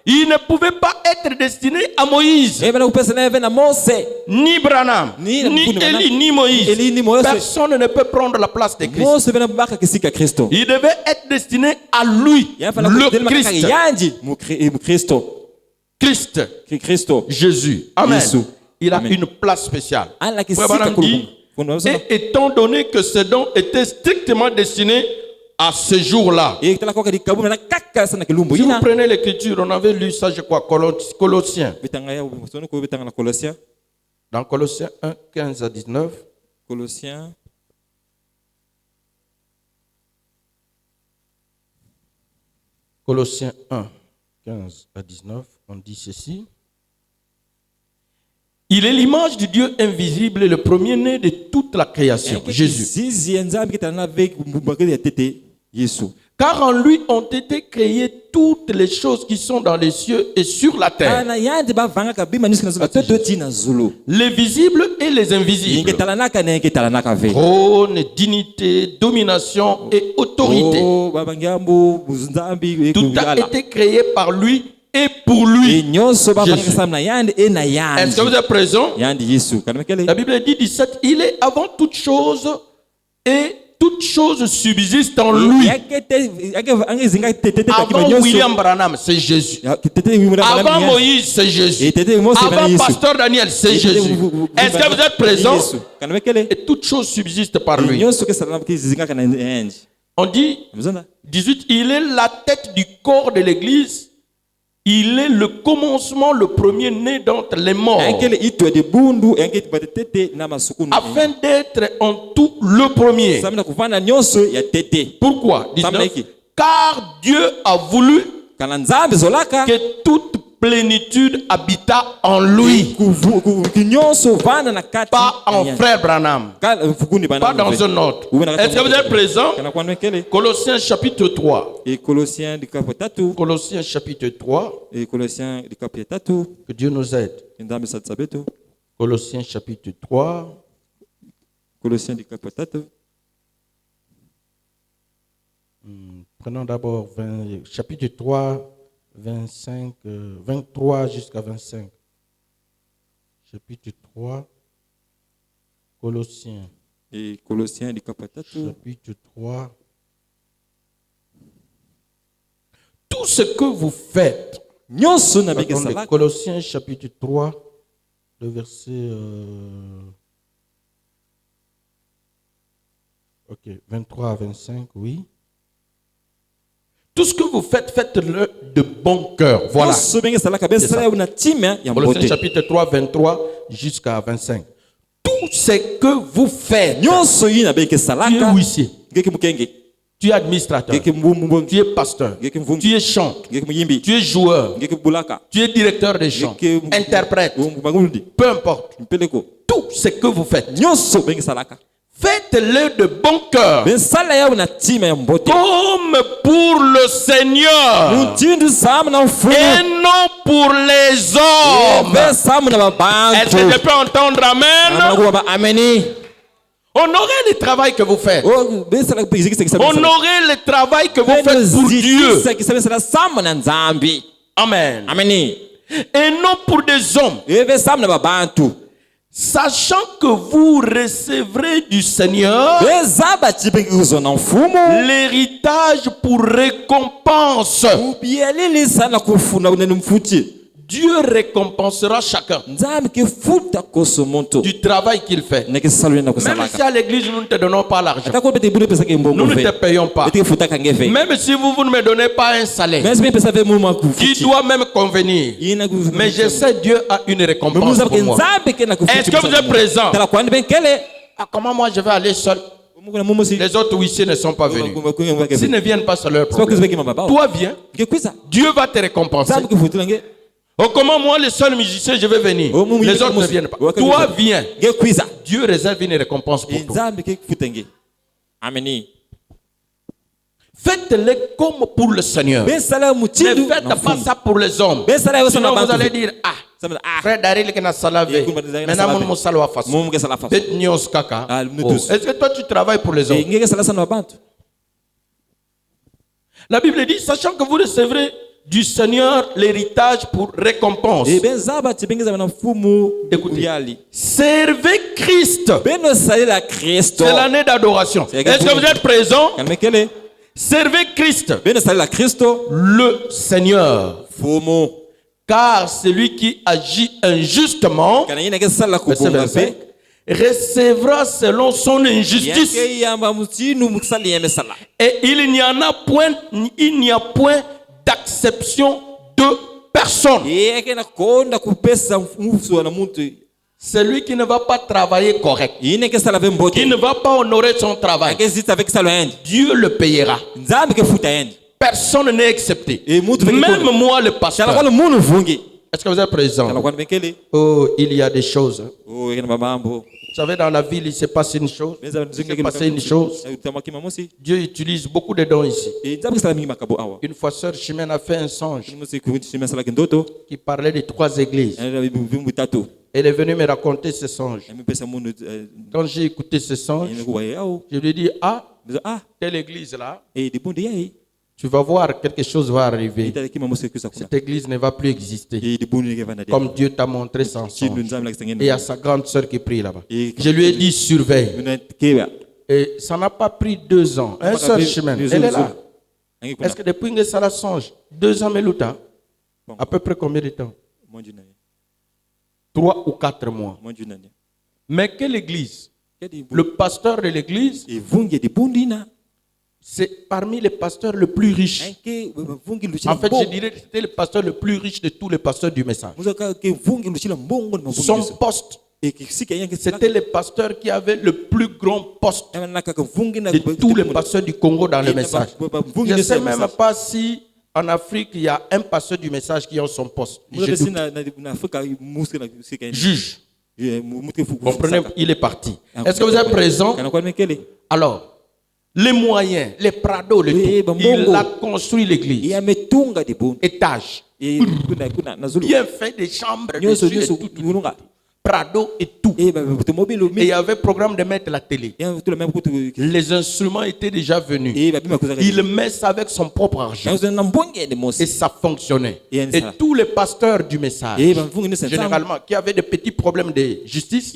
Il ne pouvait pas être destiné à Moïse, ni Branham, ni Élie, ni Moïse. Personne ne peut prendre la place de Christ. Il devait être destiné à lui, le Christ. Jésus. Amen. Il a une place spéciale. Branham dit, et étant donné que ce don était strictement destiné à ce jour-là. Si vous prenez l'écriture, on avait lu ça, je crois, Colossiens. Dans Colossiens 1, 15 à 19. Colossiens. Colossiens 1, 15 à 19, on dit ceci. Il est l'image du Dieu invisible et le premier-né de toute la création, Jésus. Car en lui ont été créées toutes les choses qui sont dans les cieux et sur la terre. Les visibles et les invisibles. Trône, dignité, domination et autorité. Tout a été créé par lui et pour lui. Est-ce que vous êtes présent? La Bible dit 17, il est avant toute chose et toute chose subsiste en lui. Avant William Branham, c'est Jésus. Avant Moïse, c'est Jésus. Avant Pasteur Daniel, c'est Jésus. Est-ce que vous êtes présent? Et toute chose subsiste par lui. On dit 18, il est la tête du corps de l'Église. Il est le commencement, le premier-né d'entre les morts, afin d'être en tout le premier. Pourquoi? 19, car Dieu a voulu que toute plénitude habita en lui. Pas en Frère Branham, pas dans un autre. Est-ce que vous êtes présent? Colossiens chapitre 3. Colossiens chapitre 3. Que Dieu nous aide. Colossiens chapitre 3. Prenons d'abord chapitre 3. 23 jusqu'à 25. Chapitre 3. Colossiens. Chapitre 3. Tout ce que vous faites. Attendez, Colossiens chapitre 3, le verset 23 à 25, oui. Tout ce que vous faites, faites-le de bon cœur. Voilà. Colossiens chapitre 3, 23 jusqu'à 25. Tout ce que vous faites. Tu es huissier. Tu es administrateur. Tu es pasteur. Tu es chanteur. Tu es joueur. Tu es directeur de chants. Interprète. Peu importe. Tout ce que vous faites. Faites-le de bon cœur, comme pour le Seigneur, et non pour les hommes. Est-ce que je peux entendre amen? Honorez le travail que vous faites. Honorez le travail que vous faites pour Dieu. Amen. Et non pour des hommes. Sachant que vous recevrez du Seigneur l'héritage pour récompense. Dieu récompensera chacun du travail qu'il fait. Même si à l'église nous ne te donnons pas l'argent, nous ne te payons pas. Même si vous ne me donnez pas un salaire qui doit même convenir, mais je sais Dieu a une récompense pour moi. Est-ce que vous êtes présent? Comment moi je vais aller seul? Les autres huissiers ne sont pas venus. S'ils ne viennent pas, c'est leur problème. Toi, viens. Dieu va te récompenser. Oh, comment moi, le seul musicien, je vais venir? Les autres ne viennent pas. Toi, viens. Dieu réserve une récompense pour toi. Faites-le comme pour le Seigneur. Ne faites pas ça pour les hommes. Sinon, vous allez dire, frère Daryl qui n'a salavé. Maintenant, mon salwa face. Est-ce que toi, tu travailles pour les hommes? La Bible dit, sachant que vous recevrez du Seigneur l'héritage pour récompense. Écoutez, servez Christ. C'est l'année d'adoration. Est-ce que vous êtes présent? Servez Christ, le Seigneur. Car celui qui agit injustement, recevra selon son injustice. Et il n'y a point d'acception de personne. Celui qui ne va pas travailler correct, qui ne va pas honorer son travail, Dieu le payera. Personne n'est accepté. Même moi, le pasteur. Est-ce que vous êtes présent? Oh, il y a des choses. Vous savez, dans la ville, il se passe une chose. Il s'est passé une chose. Dieu utilise beaucoup de dons ici. Une fois, Sœur Chimène a fait un songe qui parlait de 3 églises. Elle est venue me raconter ce songe. Quand j'ai écouté ce songe, je lui ai dit, telle église là, tu vas voir, quelque chose va arriver. Cette église ne va plus exister. Comme Dieu t'a montré sans songe. Et il y a sa grande sœur qui prie là-bas. Je lui ai dit, surveille. Et ça n'a pas pris 2 ans. Un seul chemin. Elle est là. Est-ce que depuis que ça la songe, 2 ans, Melouta, à peu près combien de temps? 3 ou 4 mois. Mais quelle église? Le pasteur de l'église, c'est parmi les pasteurs le plus riches. En fait, je dirais que c'était le pasteur le plus riche de tous les pasteurs du message. Son poste, c'était le pasteur qui avait le plus grand poste de tous les pasteurs du Congo dans le message. Je ne sais même pas si en Afrique, il y a un pasteur du message qui a son poste. Juge. Comprenez, il est parti. Est-ce que vous êtes présent? Alors, les moyens, les prados, le tout. Il a construit l'église. Étage. Bien fait, des chambres, dessus, tout. Prado et tout. Et il y avait programme de mettre la télé. Les instruments étaient déjà venus. Il met ça avec son propre argent. Et ça fonctionnait. Et tous les pasteurs du message, généralement, qui avaient des petits problèmes de justice,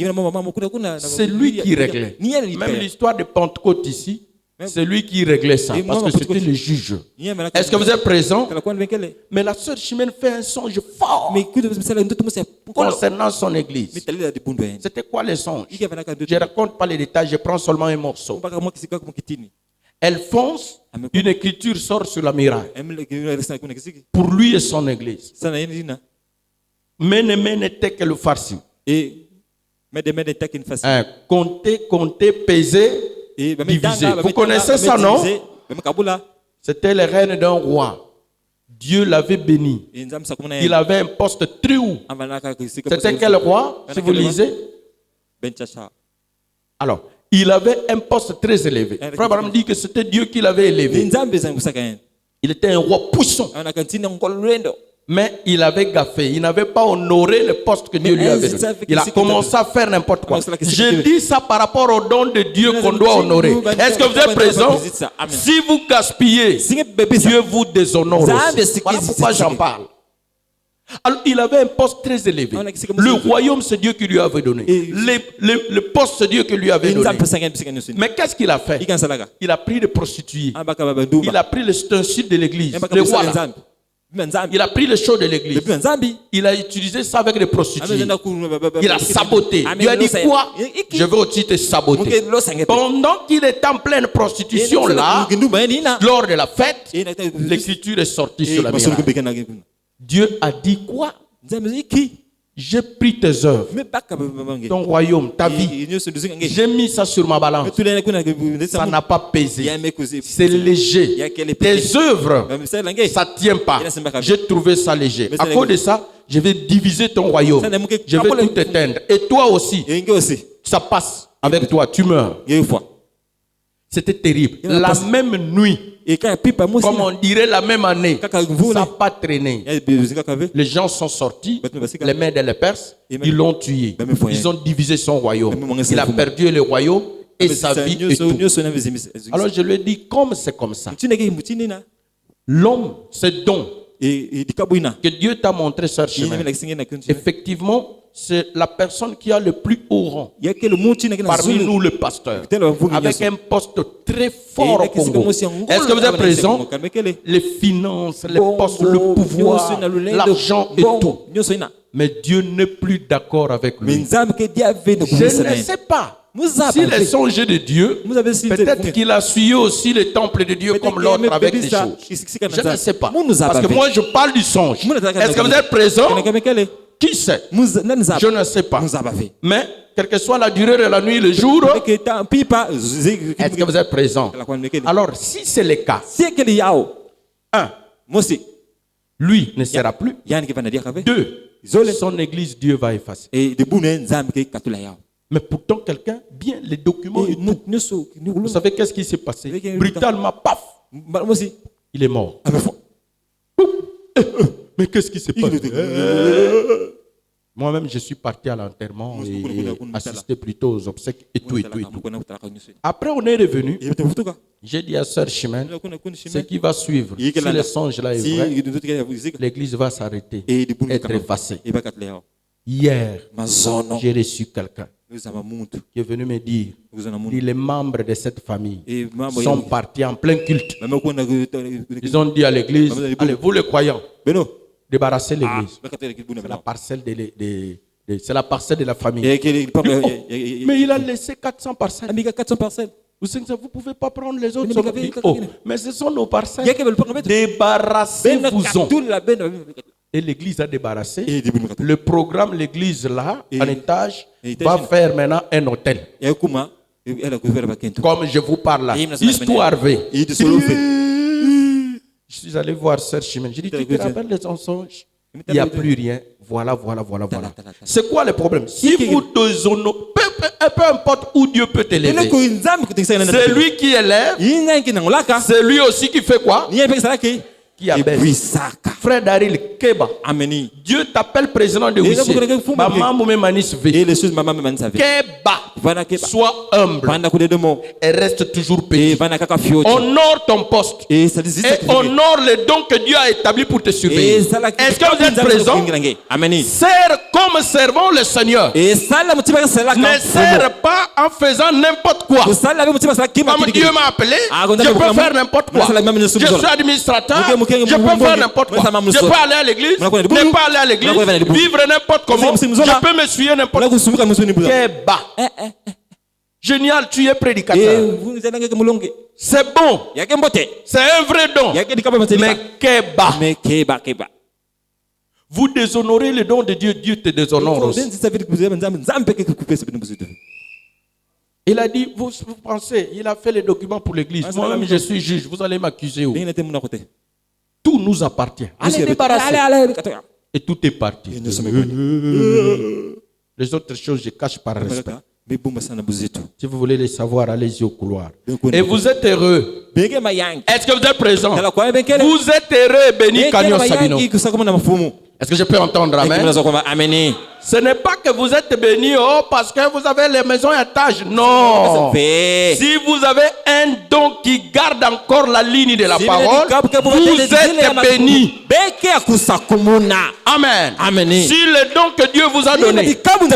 c'est lui qui réglait. Même l'histoire de Pentecôte ici, c'est lui qui réglait ça, parce que c'était le juge. Est-ce que vous êtes présent? Mais la sœur Chimène fait un songe fort concernant son église. C'était quoi le songe? Je ne raconte pas les détails, je prends seulement un morceau. Elle fonce, une écriture sort sur la muraille pour lui et son église. Mene que le farci. Compter, peser, divisé. Vous connaissez ça, non? C'était le règne d'un roi. Dieu l'avait béni. Il avait un poste très haut. C'était quel roi, si vous lisez? Alors, il avait un poste très élevé. Frère Abraham dit que c'était Dieu qui l'avait élevé. Il était un roi puissant. Mais il avait gaffé. Il n'avait pas honoré le poste que Dieu lui avait donné. Il a commencé à faire n'importe quoi. Je dis ça par rapport au don de Dieu qu'on doit honorer. Est-ce que vous êtes présent? Si vous gaspillez, Dieu vous déshonore aussi. Voilà pourquoi j'en parle. Alors, il avait un poste très élevé. Le royaume, c'est Dieu qui lui avait donné. Le poste, c'est Dieu qui lui avait donné. Mais qu'est-ce qu'il a fait? Il a pris des prostituées. Il a pris le ustensiles de l'église. Le roi là. Il a pris le show de l'église. Il a utilisé ça avec les prostituées. Il a saboté. Il a dit quoi? Je vais aussi te saboter. Pendant qu'il est en pleine prostitution là, lors de la fête, l'écriture est sortie sur la muraille. Dieu a dit quoi? j'ai pris tes œuvres, ton royaume, ta vie, j'ai mis ça sur ma balance. Ça n'a pas pesé. C'est léger. Tes œuvres, ça ne tient pas. J'ai trouvé ça léger. À cause de ça, je vais diviser ton royaume. Je vais tout éteindre. Et toi aussi, ça passe avec toi. Tu meurs. C'était terrible. La même nuit, comme on dirait la même année, ça n'a pas traîné. Les gens sont sortis, les Mèdes et les Perses, ils l'ont tué. Ils ont divisé son royaume. Il a perdu le royaume et sa vie et tout. Alors je lui ai dit, comme c'est comme ça, l'homme, c'est don que Dieu t'a montré sur chemin. Effectivement, c'est la personne qui a le plus haut rang parmi nous, le pasteur, avec un poste très fort au Congo. Est-ce que vous êtes présent? Les finances, les postes, le pouvoir, l'argent et tout. Mais Dieu n'est plus d'accord avec lui. Je ne sais pas. S'il est songé de Dieu, peut-être qu'il a suivi aussi le temple de Dieu comme l'autre avec des choses. Je ne sais pas. Parce que moi, je parle du songe. Est-ce que vous êtes présent? Qui sait? Je ne sais pas. Mais, quelle que soit la durée de la nuit, le jour, est-ce que vous êtes présent? Alors, si c'est le cas, lui ne sera plus. Deux, son église, Dieu va effacer. Mais pourtant, quelqu'un, bien les documents et tout. Vous savez qu'est-ce qui s'est passé? Brutalement, paf! Il est mort. Mais qu'est-ce qui s'est passé? Moi-même, je suis parti à l'enterrement et assisté plutôt aux obsèques et tout. Après, on est revenu. J'ai dit à Sœur Chimène, ce qui va suivre, si le songe là est vrai, l'église va s'arrêter, être effacée. Hier, j'ai reçu quelqu'un qui est venu me dire, les membres de cette famille sont partis en plein culte. Ils ont dit à l'église, allez, vous les croyants, débarrassez l'église. C'est la parcelle c'est la parcelle de la famille. Mais il a laissé 400 parcelles. Vous ne pouvez pas prendre les autres. Mais ce sont nos parcelles. Débarrassez-vous-en. Et l'église a débarrassé. Le programme, l'église là, en étage, va faire maintenant un hôtel. Comme je vous parle là. Histoire V. Je suis allé voir Sœur Chimène. J'ai dit, tu te rappelles de ton songe? Il n'y a plus rien. Voilà. C'est quoi le problème? Si vous déshonorez, peu importe où Dieu peut t'élever, c'est lui qui élève, c'est lui aussi qui fait quoi? Qui abaisse. Frère Daryl Keba. Dieu t'appelle président de Russie. Maman Manis V. Keba. Sois humble. Et reste toujours petit. Honore ton poste. Et honore les dons que Dieu a établis pour te surveiller. Est-ce que vous êtes présent? Sers comme servant le Seigneur. Ne sers pas en faisant n'importe quoi. Comme Dieu m'a appelé, je peux faire n'importe quoi. Je suis administrateur. Je peux faire n'importe quoi. Je peux aller à l'église, ne pas aller à l'église, vivre n'importe comment. Je peux me suivre n'importe quoi. Keba. Génial, tu es prédicateur. C'est bon. C'est un vrai don. Mais Keba. Vous déshonorez le don de Dieu, Dieu te déshonore aussi. Il a dit, vous pensez, il a fait les documents pour l'église. Moi-même, je suis juge. Vous allez m'accuser où? Tout nous appartient. Allez, débarrasser. Et tout est parti. Les autres choses, je cache par respect. Si vous voulez les savoir, allez-y au couloir. Et vous êtes heureux. Est-ce que vous êtes présent? Vous êtes heureux, béni Kanyo Sabino. Est-ce que je peux entendre amen? Ce n'est pas que vous êtes béni parce que vous avez les maisons à étage. Non. Si vous avez un don qui garde encore la ligne de la parole, vous êtes béni. Amen. Si le don que Dieu vous a donné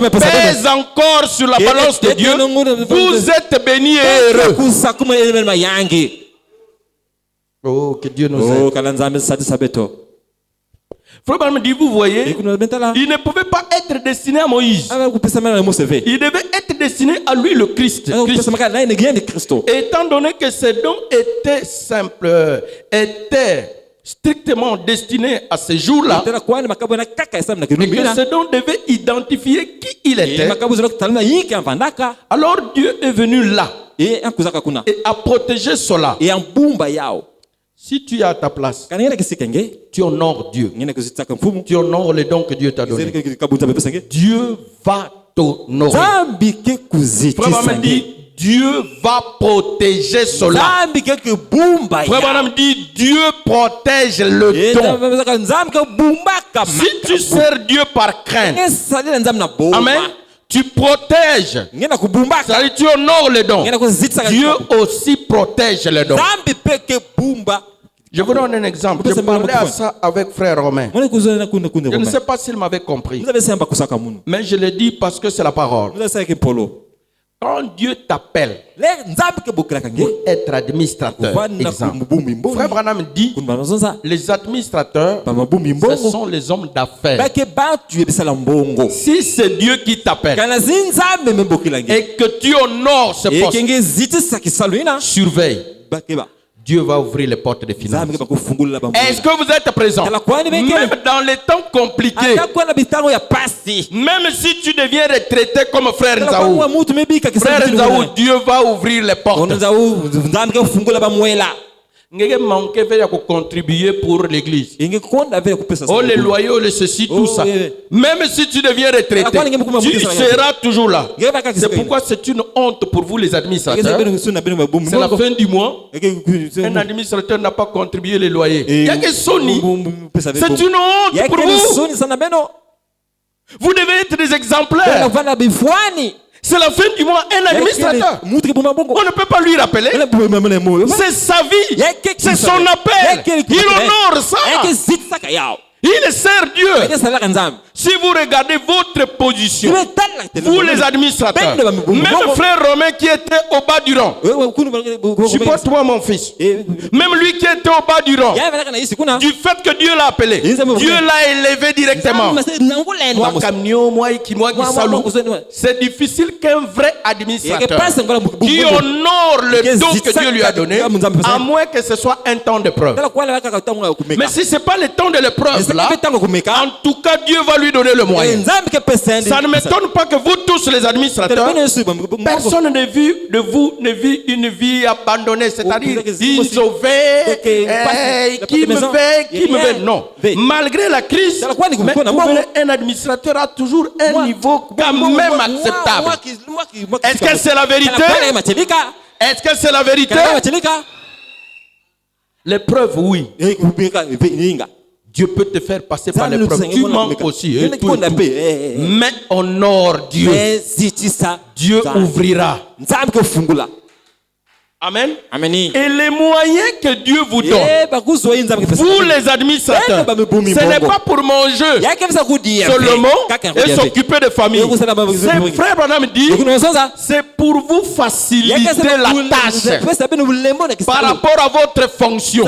pèse encore sur la balance de Dieu, vous êtes béni et heureux. Oh, que Dieu nous aide. Frère me dit, vous voyez, il ne pouvait pas être destiné à Moïse. Il devait être destiné à lui, le Christ. Étant donné que ces dons étaient simples, étaient strictement destiné à ces jours-là, et que ce don devait identifier qui il était, alors Dieu est venu là et a protégé cela. Si tu es à ta place, tu honores Dieu. Tu honores les dons que Dieu t'a donnés. Dieu va t'honorer. Frère Branham dit, Dieu va protéger cela. Frère Branham dit, Dieu protège le don. Si tu sers Dieu par crainte, amen, tu protèges, c'est-à-dire tu honores le don. Dieu aussi protège le don. Je vous donne un exemple. Je parlais à ça avec frère Romain. Je ne sais pas s'il m'avait compris, mais je le dis parce que c'est la parole. Quand Dieu t'appelle pour être administrateur, exemple, frère Branham dit, les administrateurs, ce sont les hommes d'affaires. Si c'est Dieu qui t'appelle et que tu honores ce poste, surveille. Dieu va ouvrir les portes des finances. Est-ce que vous êtes présent? Même dans les temps compliqués, même si tu deviens retraité comme frère Nzaou, Dieu va ouvrir les portes. Manquer pour contribuer pour l'église. Oh, les loyaux, les ceci, tout ça. Même si tu deviens retraité, tu seras toujours là. C'est pourquoi c'est une honte pour vous, les administrateurs. C'est la fin du mois. Un administrateur n'a pas contribué les loyers. Il y a que Sony. C'est une honte pour vous. Vous devez être des exemplaires. C'est la fin du mois, un administrateur. On ne peut pas lui rappeler. C'est sa vie. C'est son appel. Il honore ça. Il sert Dieu. Si vous regardez votre position, vous les administrateurs, même frère Romain qui était au bas du rang, supporte-moi mon fils, même lui qui était au bas du rang, du fait que Dieu l'a appelé, Dieu l'a élevé directement. C'est difficile qu'un vrai administrateur qui honore le don que Dieu lui a donné, à moins que ce soit un temps de preuve. Mais si ce n'est pas le temps de l'épreuve là, en tout cas Dieu va lui donner le moyen. Ça ne m'étonne pas que vous tous les administrateurs, personne de vous ne vit une vie abandonnée, c'est-à-dire isolée, qui me fait. Non. Malgré la crise, un administrateur a toujours un niveau quand même acceptable. Est-ce que c'est la vérité? Est-ce que c'est la vérité? L'épreuve, oui. Dieu peut te faire passer par l'épreuve. Tu manques aussi. Mais honore Dieu. Dieu ouvrira. Amen. Et les moyens que Dieu vous donne, vous les administrateurs, ce n'est pas pour manger seulement et s'occuper de famille. C'est frère Branham dit, c'est pour vous faciliter la tâche par rapport à votre fonction.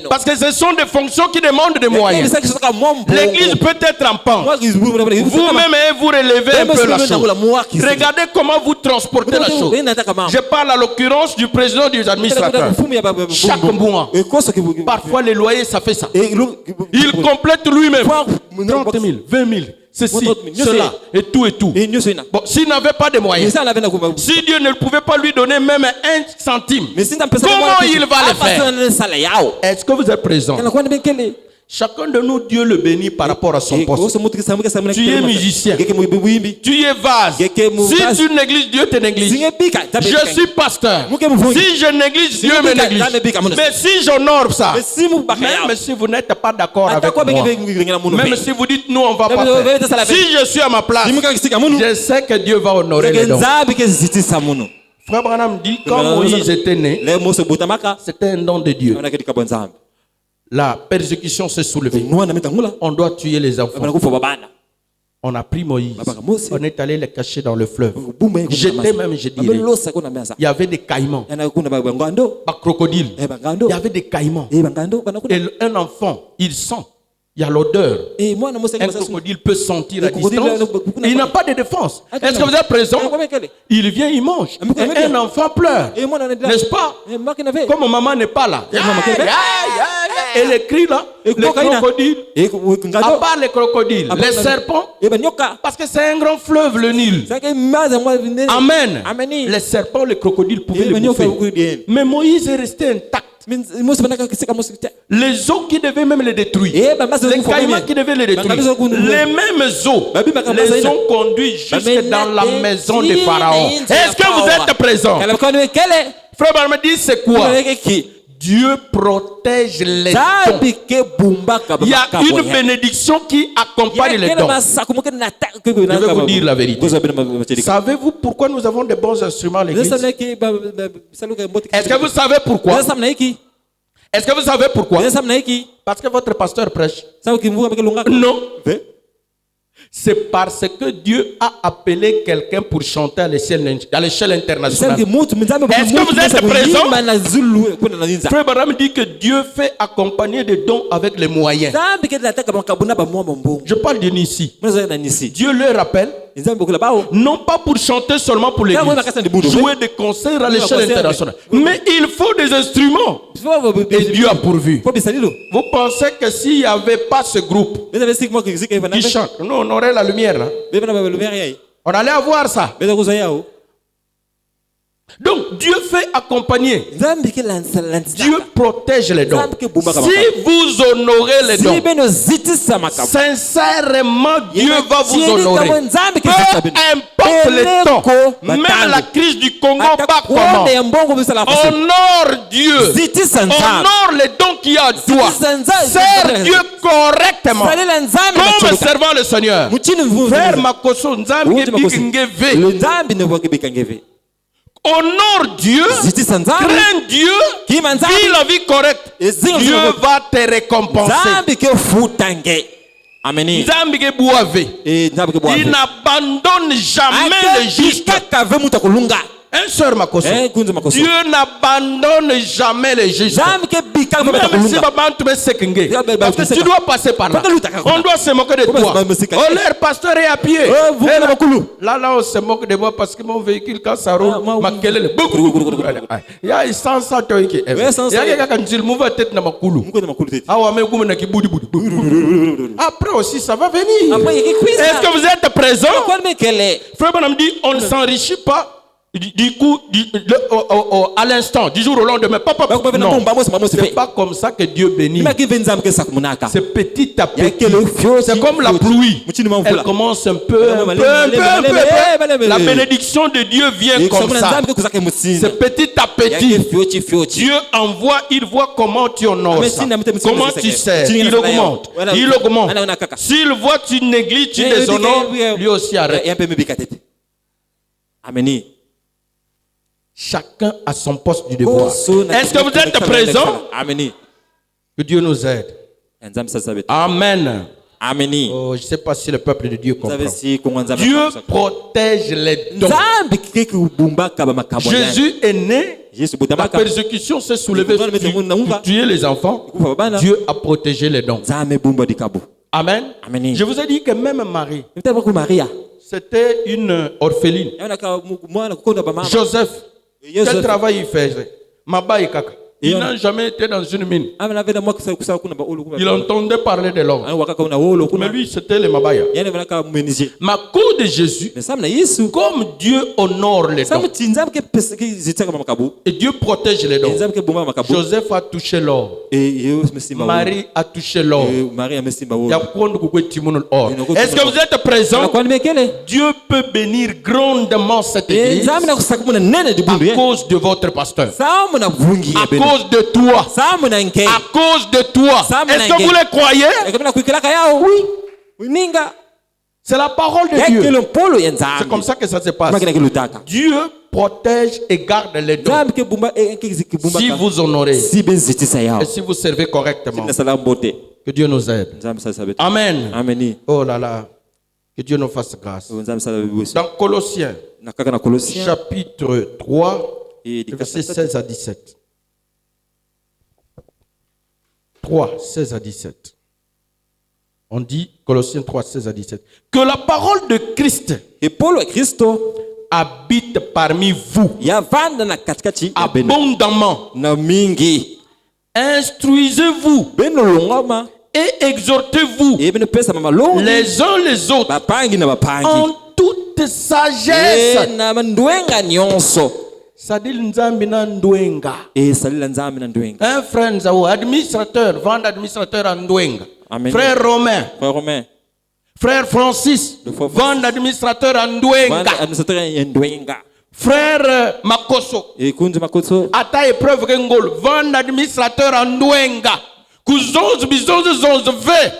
Parce que ce sont des fonctions qui demandent des moyens. L'église peut être en panne. Vous-même, vous relevez un peu la chose. Regardez comment vous transportez la chose. Je parle à l'occurrence du président des administrateurs. Chaque mois, parfois les loyers, ça fait ça. Il complète lui-même 30 000, 20 000, ceci, cela, et tout et tout. Bon, s'il n'avait pas de moyens, si Dieu ne pouvait pas lui donner même un centime, comment il va le faire? Est-ce que vous êtes présent? Chacun de nous, Dieu le bénit par rapport à son poste. Tu es musicien, tu es vase. Si tu négliges, Dieu te néglige. Je suis pasteur. Si je néglige, Dieu me néglige. Mais si j'honore ça, même si vous n'êtes pas d'accord avec moi, même si vous dites nous on va pas faire, si je suis à ma place, je sais que Dieu va honorer les dons. Frère Branham dit, quand Moïse était né, c'était un don de Dieu. La persécution s'est soulevée. On doit tuer les enfants. On a pris Moïse. On est allé les cacher dans le fleuve. J'étais même, je dirais. Il y avait des caïmans. Pas crocodile. Il y avait des caïmans. Et un enfant, il sent. Il y a l'odeur. Un crocodile peut sentir à distance. Il n'a pas de défense. Est-ce que vous êtes présent? Il vient, il mange. Et un enfant pleure. N'est-ce pas? Comme maman n'est pas là. Et les cris là, les crocodiles, à part les crocodiles, les serpents, parce que c'est un grand fleuve le Nil. Amen. Les serpents, les crocodiles pouvaient les bouffer. Mais Moïse est resté intact. Les eaux qui devaient même les détruire, les caïmans qui devaient les détruire, les mêmes eaux les ont conduits jusque dans la maison de Pharaon. Est-ce que vous êtes présents? Frère Barma dit c'est quoi? Dieu protège les dons. Il y a une bénédiction qui accompagne les dons. Je vais vous dire la vérité. Savez-vous pourquoi nous avons de bons instruments à l'église? Est-ce que vous savez pourquoi? Est-ce que vous savez pourquoi? Parce que votre pasteur prêche. Non. C'est parce que Dieu a appelé quelqu'un pour chanter à l'échelle internationale. Est-ce que vous êtes présents? Frère Barham dit que Dieu fait accompagner des dons avec les moyens. Je parle de Nissi. Dieu le rappelle. Non pas pour chanter seulement pour l'église, jouer des concerts à l'échelle internationale, mais il faut des instruments. Et Dieu a pourvu. Vous pensez que s'il n'y avait pas ce groupe qui chante, nous on aurait la lumière là. On allait avoir ça. Donc Dieu fait accompagner. Dieu protège les dons. Si vous honorez les dons, sincèrement Dieu va vous honorer. Peu importe les temps, même la crise du Congo bat comment. Honore Dieu. Honore les dons qu'il y a à toi. Sers Dieu correctement comme servant le Seigneur. Frère Makoso, Nzambe Bikingeve. Honore Dieu, crains Dieu, vis la vie correcte. Dieu va te récompenser. Amen. Il n'abandonne jamais le juste. Un sœur Makoso, Dieu n'abandonne jamais les justes. Même si parce que tu dois passer par là. On doit se moquer de toi. Oh, leur pasteur est à pied. Là, on se moque de moi parce que mon véhicule, quand ça roule, il y a un sens à toi. Il y a quelqu'un qui dit, mouve la tête dans ma coulou. Après aussi, ça va venir. Est-ce que vous êtes présents? Frère Branham dit, on ne s'enrichit pas. Du coup, à l'instant, du jour au lendemain, non, c'est pas comme ça que Dieu bénit. C'est petit à petit. C'est comme la pluie. Elle commence un peu. La bénédiction de Dieu vient comme ça. C'est petit à petit. Dieu envoie, il voit comment tu honores ça. Comment tu sers. Il augmente. Il augmente. S'il voit tu négliges, tu déshonores, lui aussi arrête. Amen. Chacun a son poste du devoir. Est-ce que vous êtes présents? Amen. Que Dieu nous aide. Amen. Amen. Oh, je ne sais pas si le peuple de Dieu comprend. Dieu protège les dons. Jésus est né. La persécution s'est soulevée pour tuer les enfants. Dieu a protégé les dons. Amen. Je vous ai dit que même Marie, c'était une orpheline. Joseph, quel travail il faisait? Il n'a jamais été dans une mine. Il entendait parler de l'homme. Mais lui, c'était le Mabaya. Ma cause de Jésus, comme Dieu honore les dons, et Dieu protège les dons, Joseph a touché l'or. Marie a touché l'or. Est-ce que vous êtes présents? Dieu peut bénir grandement cette église à cause de votre pasteur. À cause de toi. À cause de toi. Est-ce que vous le croyez? Oui. C'est la parole de Dieu. C'est comme ça que ça se passe. Dieu protège et garde les dons si vous honorez et si vous servez correctement. Que Dieu nous aide. Amen. Oh là là. Que Dieu nous fasse grâce. Dans Colossiens, chapitre 3, versets 16 à 17. 3, 16 à 17. On dit, Colossiens 3, 16 à 17, que la parole de Christ habite parmi vous abondamment Instruisez-vous et exhortez-vous les uns les autres en toute sagesse. Un frère Nzao, administrateur, vend administrateur en Ndwenga. Frère Romain. Frère Francis, vend administrateur en Ndwenga. Frère Makoso, ata épreuve Gengol, vend administrateur en Ndwenga. Kuzonz bizonz ve.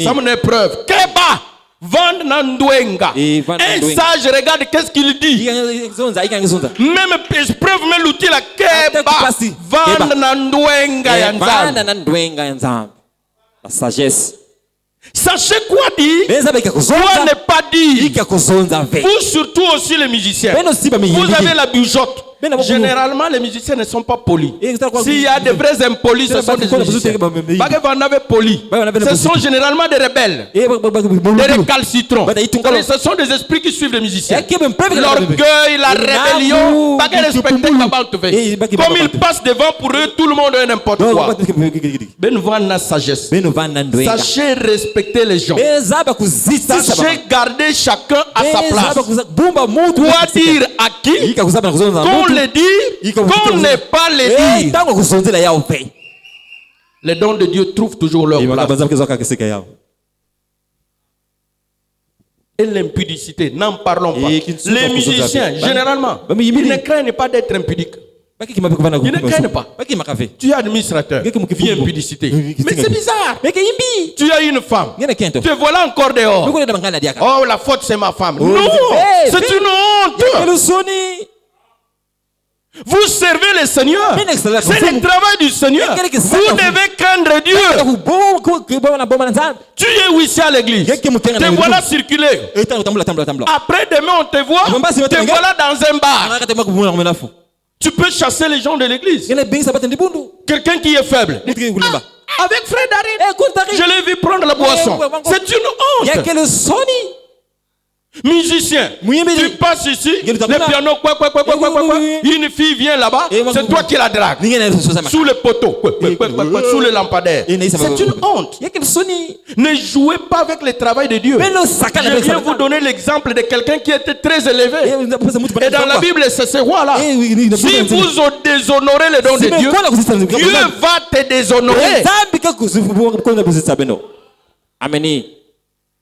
Ça mon épreuve. Keba, vend en Ndwenga. Un sage regarde qu'est-ce qu'il dit. Même épreuve même l'outil la Keba, vend en Ndwenga yanzam. La sagesse. Sachez quoi dire, quoi ne pas dire. Vous surtout aussi les musiciens. Vous avez la bujotte. Généralement les musiciens ne sont pas polis. S'il y a des vrais impolis, ce sont des musiciens. Ce sont généralement des rebelles, des récalcitrants. Ce sont des esprits qui suivent les musiciens. L'orgueil, la rébellion, comme ils passent devant, pour eux tout le monde est n'importe quoi. La sagesse. Sachez respecter les gens. Sachez garder chacun à sa place. Quoi dire à qui, qu'on le dit, qu'on n'est pas le dire. Les dons de Dieu trouvent toujours leur place. Et l'impudicité, n'en parlons pas. Les musiciens, généralement, ils ne craignent pas d'être impudiques. Ils ne craignent pas. Tu es administrateur, vie impudicité. Mais c'est bizarre. Tu as une femme, te voilà encore dehors. Oh, la faute c'est ma femme. Non, c'est une honte. Vous servez le Seigneur. C'est le travail du Seigneur. Vous devez craindre Dieu. Tu es ici à l'église. Te voilà circuler. Après demain on te voit. Te voilà dans un bar. Tu peux chasser les gens de l'église. Quelqu'un qui est faible. Avec frère David, je l'ai vu prendre la boisson. C'est une honte. Musicien, tu passes ici, le piano, une fille vient là-bas, c'est toi qui la drague. Sous le poteau, sous le lampadaire. C'est une honte. Ne jouez pas avec le travail de Dieu. Je viens vous donner l'exemple de quelqu'un qui était très élevé. Et dans la Bible, c'est ce roi-là. Si vous déshonorez le don de Dieu, Dieu va te déshonorer. Amen.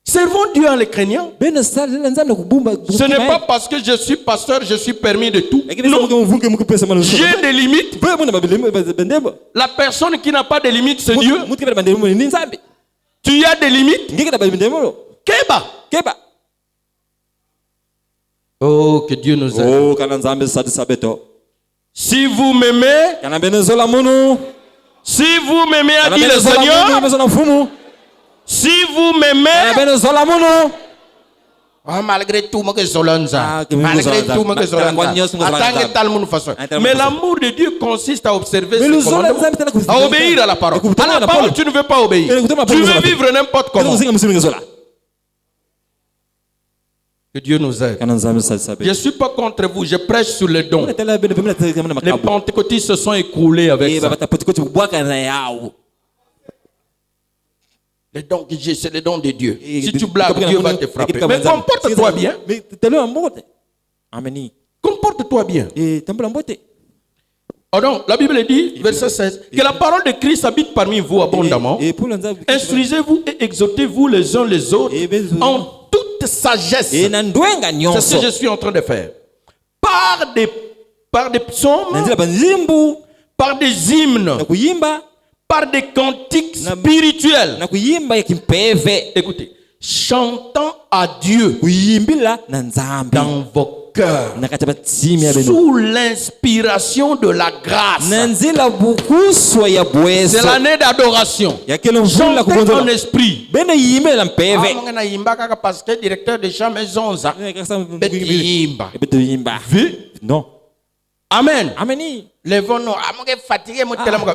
Servons Dieu en le craignant. Ce n'est pas parce que je suis pasteur, je suis permis de tout. Non. J'ai des limites. La personne qui n'a pas de limites, c'est Dieu. Tu as des limites. Keba. Oh, que Dieu nous aide. Si vous m'aimez, si vous m'aimez, a dit le Seigneur. Si vous m'aimez, malgré tout, mais l'amour de Dieu consiste à observer ses commandements, à obéir à la parole. À la parole, tu ne veux pas obéir. Tu veux vivre n'importe comment. Que Dieu nous aide. Je ne suis pas contre vous, je prêche sur les dons. Les pentecôtistes se sont écroulés avec ça. Les dons que j'ai, c'est les dons de Dieu. Si tu blagues, Dieu va te frapper. Mais comporte-toi bien. Comporte-toi bien. Oh non, la Bible dit, verset 16, que la parole de Christ habite parmi vous abondamment. Instruisez-vous et exhortez-vous les uns les autres en toute sagesse. C'est ce que je suis en train de faire. Par des psaumes, par des hymnes, par des cantiques spirituels. Écoutez, chantant à Dieu dans vos cœurs sous l'inspiration de la grâce. C'est l'année d'adoration. Chantez en esprit. Parce que directeur de chant maison non. Amen. Lèvons-nous.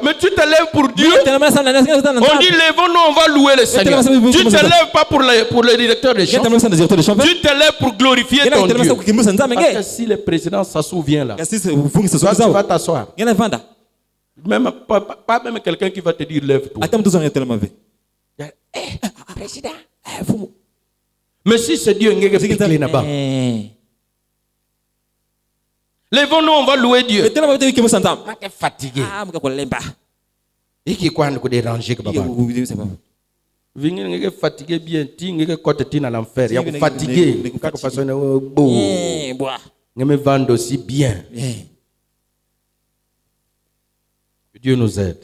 Mais tu te lèves pour Dieu. On dit lèvons-nous, on va louer le Seigneur. Tu ne te lèves pas pour le directeur de chant. Tu te lèves pour glorifier ton Dieu. Parce que si le président s'en souvient là, toi, tu vas t'asseoir. Même, pas même quelqu'un qui va te dire lève-toi. Président. Mais si c'est Dieu, là-bas. Lèvons-nous, on va louer Dieu. Je fatigué. Et qui quoi nous déranger que papa? Venez fatigué bien, tingue côté tin à l'enfer. Il y a fatigué. Quelque façon beau. Ne me vendre aussi bien. Que Dieu nous aide.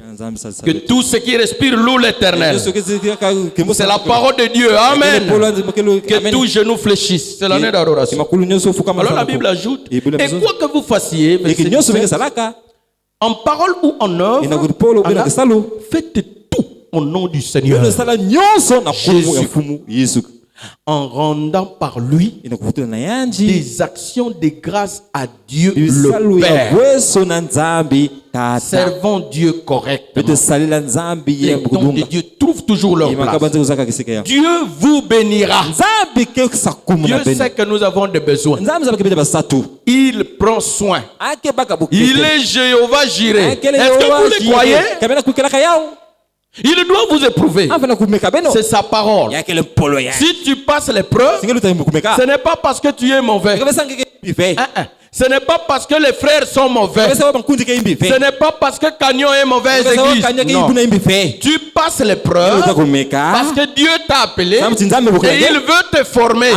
Que tout ce qui respire loue l'Éternel. C'est la parole de Dieu. Amen. Que tout genou fléchisse. C'est l'année d'adoration. Alors la Bible ajoute, et quoi que vous fassiez, en parole ou en œuvre, faites tout au nom du Seigneur Jésus, en rendant par lui des actions de grâce à Dieu le Père. Servons Dieu correctement. Les dons de Dieu trouvent toujours leur place. Dieu vous bénira. Dieu sait que nous avons des besoins. Il prend soin. Il est Jéhovah Jireh. Est-ce que vous le croyez? Il doit vous éprouver. C'est sa parole. Si tu passes l'épreuve, ce n'est pas parce que tu es mauvais. Ce n'est pas parce que les frères sont mauvais. Ce n'est pas parce que Canyon est mauvaise église. Non. Tu passes l'épreuve parce que Dieu t'a appelé et il veut te former.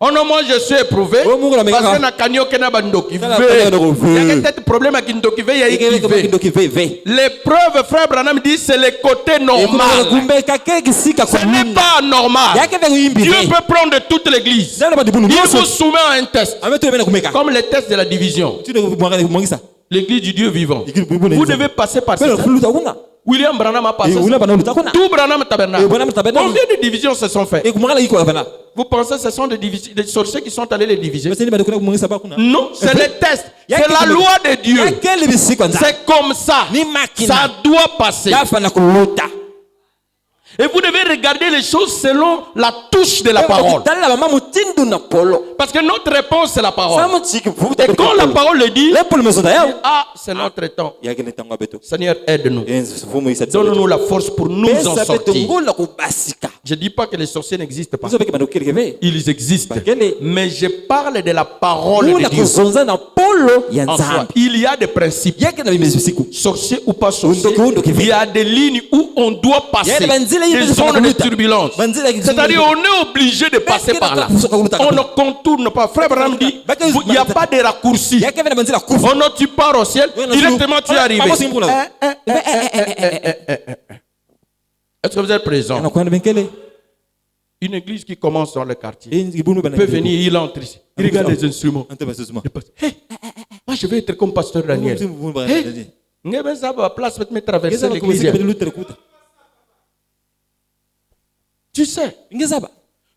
Oh non, moi je suis éprouvé parce que na Canyon kena bandoki. Il y a peut-être problème avec Ndoki. L'épreuve, frère Branham dit, c'est le côté normal. Ce n'est pas normal. Dieu peut prendre toute l'église. Il vous soumet à un test. Comme le test de la division. L'église du Dieu vivant. Vous devez passer par ça. William Branham a passé ça. Tout Branham Tabernacle. Combien de divisions se sont faites? Vous pensez que ce sont des sorciers qui sont allés les diviser? Non, c'est les tests. C'est la loi de Dieu. C'est comme ça. Ça doit passer. Et vous devez regarder les choses selon la touche de la parole. Parce que notre réponse, c'est la parole. Et quand la parole le dit, ah, c'est notre temps. Seigneur, aide-nous. Donne-nous la force pour nous en sortir. Je ne dis pas que les sorciers n'existent pas. Ils existent. Mais je parle de la parole de Dieu. En soi, il y a des principes. Sorcier ou pas sorcier, il y a des lignes où on doit passer. Des zones de turbulence. C'est-à-dire on est obligé de passer par là. On ne contourne pas. Frère Branham dit, il n'y a pas de raccourci. On ne tu pars au ciel, directement tu es arrivé. Est-ce que vous êtes présent? Une église qui commence dans le quartier peut venir, il entre ici. Il regarde les instruments. Hey, moi je vais être comme pasteur Daniel. Hey, place me traverser l'église. Tu sais,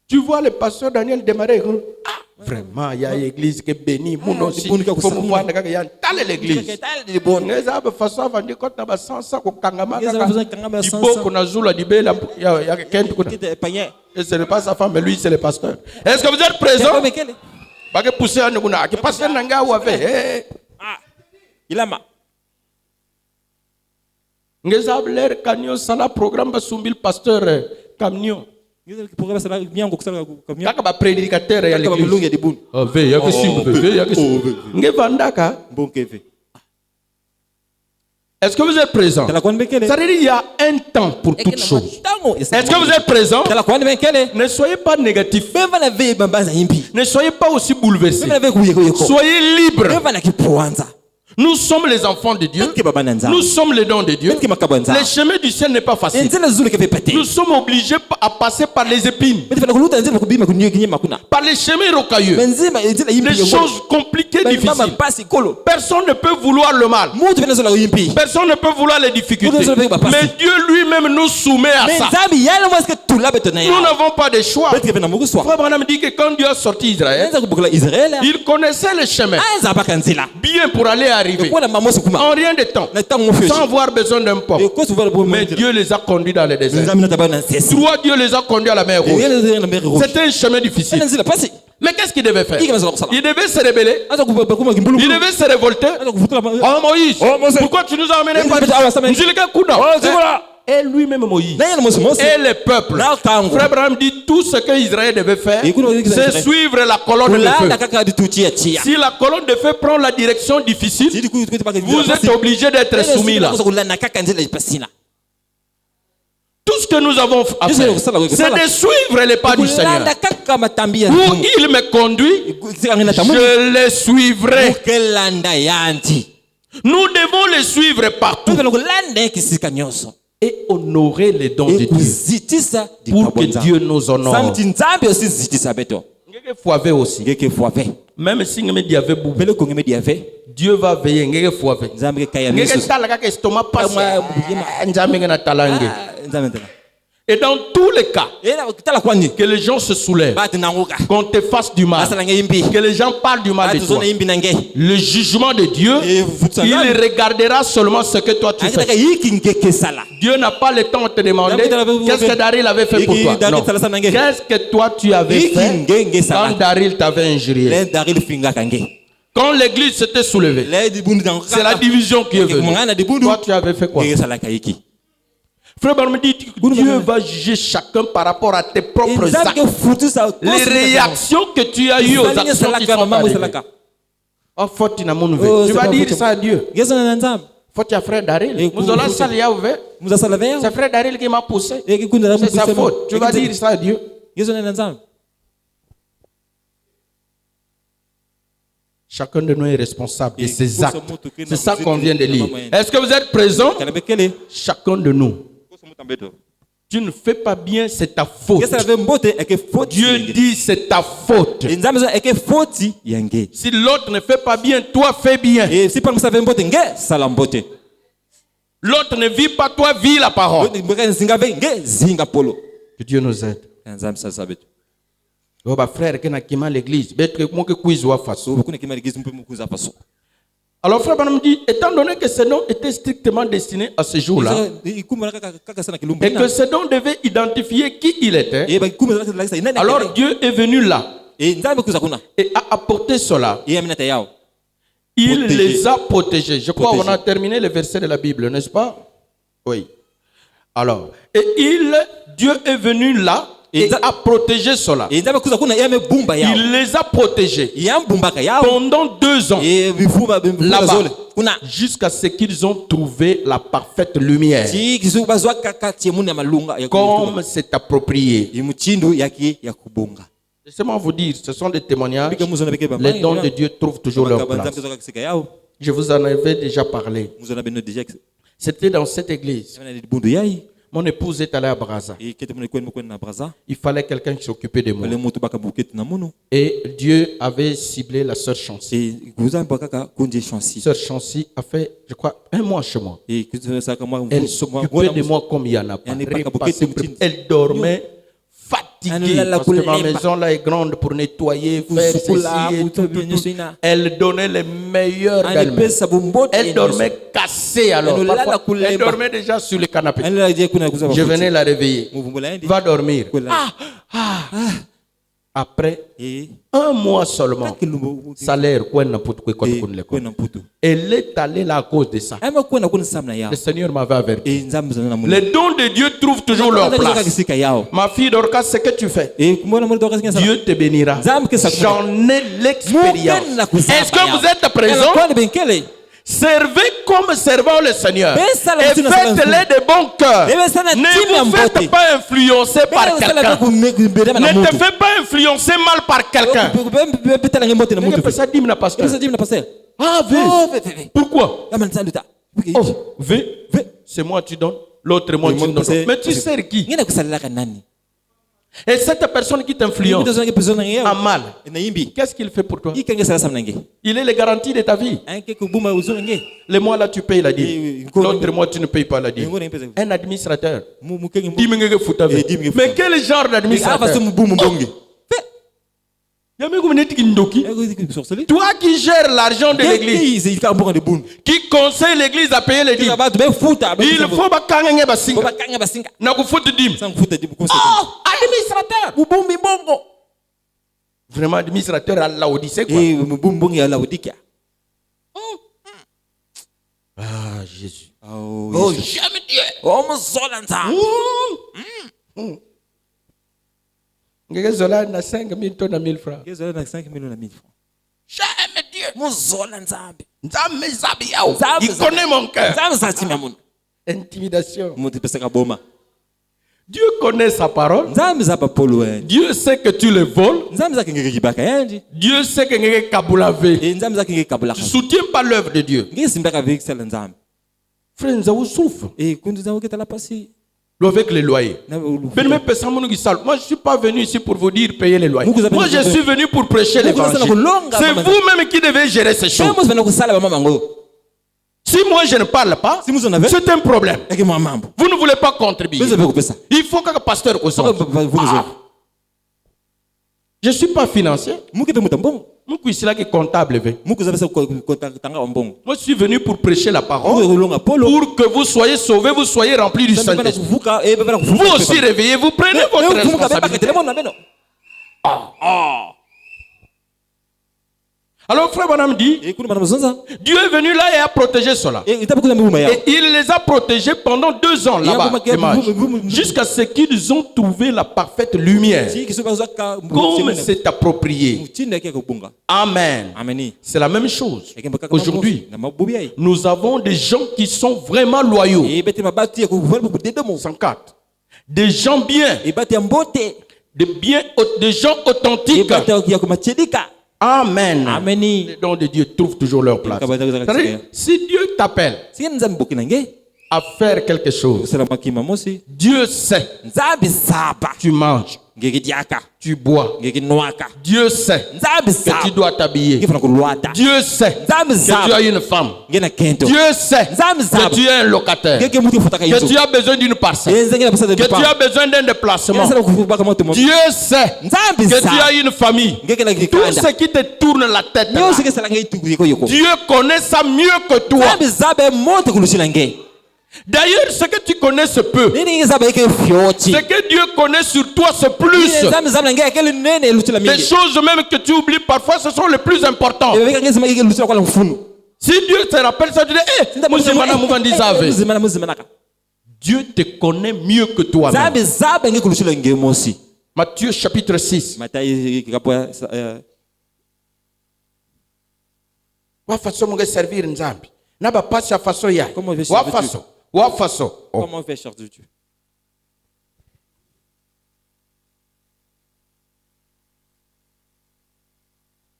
tu vois le pasteur Daniel démarrer. Ah, vraiment, il y a une église qui est bénie. Mon aussi, il faut me voir dans l'église. Et ce n'est pas sa femme, mais lui, c'est le pasteur. Est-ce que vous êtes présent? Ngezabler Canyon Sala programme basumbil pasteur Camion. Kaka ba prédicateur ya l'église. Ve ya que Ngevandaka. Est-ce que vous êtes présent? C'est-à-dire il y a un temps pour toute chose. Est-ce que vous êtes présent? Ne soyez pas négatif. Ne soyez pas aussi bouleversé. Soyez libre. Nous sommes les enfants de Dieu. Nous sommes les dons de Dieu. Le chemin du ciel n'est pas facile. Nous sommes obligés à passer par les épines, par les chemins rocailleux, les choses compliquées, difficiles. Personne ne peut vouloir le mal. Personne ne peut vouloir les difficultés. Mais Dieu lui-même nous soumet à ça. Nous n'avons pas de choix. Frère Branham dit que quand Dieu a sorti Israël, il connaissait le chemin bien pour aller arriver en rien de temps, sans avoir besoin d'un port. Mais Dieu les a conduits dans le désert. Trois, Dieu les a conduits à la mer Rouge. C'était un chemin difficile. Mais qu'est-ce qu'il devait faire? Il devait se rebeller. Il devait se révolter. Oh Moïse, pourquoi tu nous as amenés par et lui-même Moïse et le peuple. Frère Abraham dit tout ce qu'Israël devait faire, c'est suivre la colonne de feu. Si la colonne de feu prend la direction difficile, vous êtes obligé d'être soumis là. Tout ce que nous avons à faire, c'est de suivre les pas du Seigneur. Où il me conduit, je le suivrai. Nous devons le suivre partout et honorer les dons de Dieu pour que Dieu nous honore. Aussi. Même si Dieu va veiller. Et dans tous les cas, que les gens se soulèvent, qu'on te fasse du mal, que les gens parlent du mal de toi, le jugement de Dieu, il regardera seulement ce que toi tu fais. Dieu n'a pas le temps de te demander qu'est-ce que Daryl avait fait pour toi. Non. Qu'est-ce que toi tu avais fait quand Daryl t'avait injurié. Quand l'église s'était soulevée, c'est la division qui est venue. Toi tu avais fait quoi? Frère Branham dit Dieu va juger chacun par rapport à tes propres actes. Les réactions que tu as eues aux actions qui sont arrivées. Oh, faut tu vas dire ça à Dieu. Faut tu as frère Daryl. C'est frère Daryl qui m'a poussé. C'est sa faute. Tu vas dire ça à Dieu. Chacun de nous est responsable de ses actes. C'est ça qu'on vient de lire. Est-ce que vous êtes présents? Chacun de nous. Tu ne fais pas bien, c'est ta faute. Dieu dit c'est ta faute. Si l'autre ne fait pas bien, toi fais bien. L'autre ne vit pas, toi vis la parole. Que Dieu nous aide. Oh, bah frère, qui m'a l'église. Alors, frère Branham dit, étant donné que ce don était strictement destiné à ce jour-là, et que ce don devait identifier qui il était, alors Dieu est venu là et a apporté cela. Il les a protégés. Je crois qu'on a terminé le verset de la Bible, n'est-ce pas? Oui. Alors, et Dieu est venu là et a protégé cela. Il les a protégés pendant 2 ans là-bas, jusqu'à ce qu'ils ont trouvé la parfaite lumière comme c'est approprié. Laissez-moi vous dire, ce sont des témoignages. Les dons de Dieu trouvent toujours leur place. Je vous en avais déjà parlé. C'était dans cette église. Mon épouse est allée à Brazza. Il fallait quelqu'un qui s'occupait de moi. Et Dieu avait ciblé la sœur Chancy. Sœur Chancy a fait, je crois, 1 mois chez moi. Elle s'occupait de moi comme il y en a pas. Elle dormait fatiguée parce que ma maison là est grande pour nettoyer, faire ceci et tout. Elle donnait les meilleurs d'elle-même. Elle dormait cassée alors. Parfois, elle dormait déjà sur le canapé. Je venais la réveiller. Va dormir. Après 1 mois seulement, salaire, elle est allée là à cause de ça. Le Seigneur m'avait averti. Les dons de Dieu trouvent toujours leur place. Ma fille Dorcas, ce que tu fais, Dieu te bénira. J'en ai l'expérience. Est-ce que vous êtes présents? Servez comme servant le Seigneur et faites-les de bon cœur. Ne vous faites pas influencer par quelqu'un. Ne te fais pas influencer mal par quelqu'un. Ah, V. Pourquoi? Oh, V. C'est moi tu donnes, l'autre moi tu donnes. Mais tu sers qui? Et cette personne qui t'influence en mal, qu'est-ce qu'il fait pour toi? Il est la garantie de ta vie. Le mois là tu payes la dîme, l'autre mois tu ne payes pas la dîme. Un administrateur. Mais quel genre d'administrateur? Toi qui gères l'argent de l'église, qui conseille l'église à payer les dîmes, il faut pas administrateur. vraiment administrateur à Laodicée, quoi. Ah, Jésus. Oh, j'aime Dieu. Zola na 5 000 tonnes à 1000 francs. 5 millions à 1000 francs. J'aime Dieu. Il connaît mon cœur. Intimidation. Dieu connaît sa parole. Dieu sait que tu le voles. Dieu sait que tu es kabulavé. Tu ne soutiens pas l'œuvre de Dieu. Frère, nous avons souffert. Avec les loyers. Moi, je ne suis pas venu ici pour vous dire payer les loyers. Moi, je suis venu pour prêcher l'évangile. C'est vous-même qui devez gérer ces choses. Si moi je ne parle pas, c'est un problème. Vous ne voulez pas contribuer. Il faut que le pasteur vous sorte. Je ne suis pas financier. Moi, je suis comptable. Moi, je suis venu pour prêcher la parole, pour que vous soyez sauvés, vous soyez remplis du Saint-Esprit. Vous aussi réveillez, vous prenez votre responsabilité. Alors frère Branham dit, Dieu est venu là et a protégé cela. Et il les a protégés pendant 2 ans là-bas, jusqu'à ce qu'ils ont trouvé la parfaite lumière. Comme c'est approprié. Amen. C'est la même chose. Aujourd'hui, nous avons des gens qui sont vraiment loyaux. 104. Des gens bien. Des gens authentiques. Amen. Les dons de Dieu trouvent toujours leur place. Si Dieu t'appelle à faire quelque chose, Dieu sait. Tu manges, tu bois. Dieu sait que tu dois t'habiller. Dieu sait que tu as une femme. Dieu sait que tu es un locataire. Que tu as besoin d'une parcelle. Que tu as besoin d'un déplacement. Dieu sait que tu as une famille. Tout ce qui te tourne la tête là, Dieu connaît ça mieux que toi. D'ailleurs, ce que tu connais se peut. Ce que Dieu connaît sur toi, c'est plus. Les choses même que tu oublies parfois, ce sont les plus importantes. Si Dieu te rappelle ça, tu dis, Dieu te connaît mieux que toi. Matthieu chapitre 6. Comment faire cher de Dieu?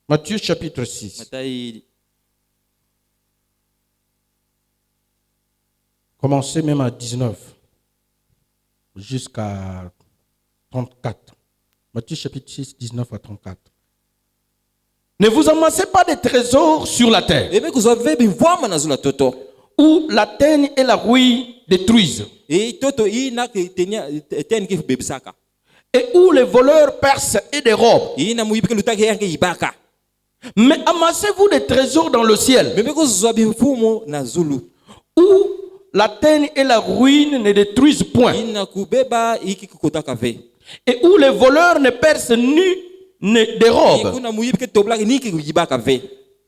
Matthieu chapitre 6. Commencez même à 19 jusqu'à 34. Matthieu chapitre 6, 19 à 34. Ne vous amassez pas des trésors sur la terre, où la teigne et la rouille détruisent, et où les voleurs percent et dérobent. Mais amassez-vous des trésors dans le ciel, où la teigne et la ruine ne détruisent point, et où les voleurs ne percent ni ne dérobent.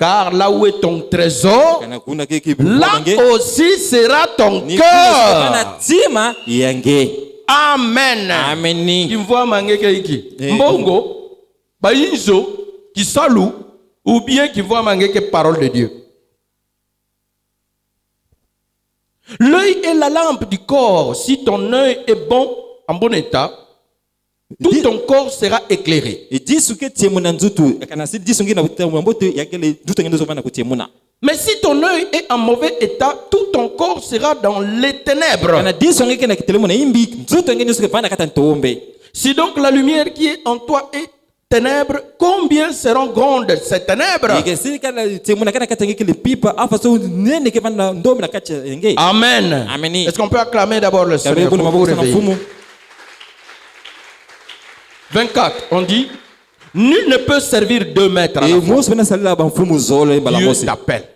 Car là où est ton trésor, là aussi sera ton cœur. Amen. Mbongo, baïzo, qui salou, ou bien qui voit manguer parole de Dieu. L'œil est la lampe du corps. Si ton œil est bon, en bon état, tout ton corps sera éclairé. Mais si ton œil est en mauvais état, tout ton corps sera dans les ténèbres. Si donc la lumière qui est en toi est ténèbres, combien seront grandes ces ténèbres? Amen. Est-ce qu'on peut acclamer d'abord le Seigneur pour vous réveiller? 24, on dit, nul ne peut servir 2 maîtres à la fois. Dieu t'appelle.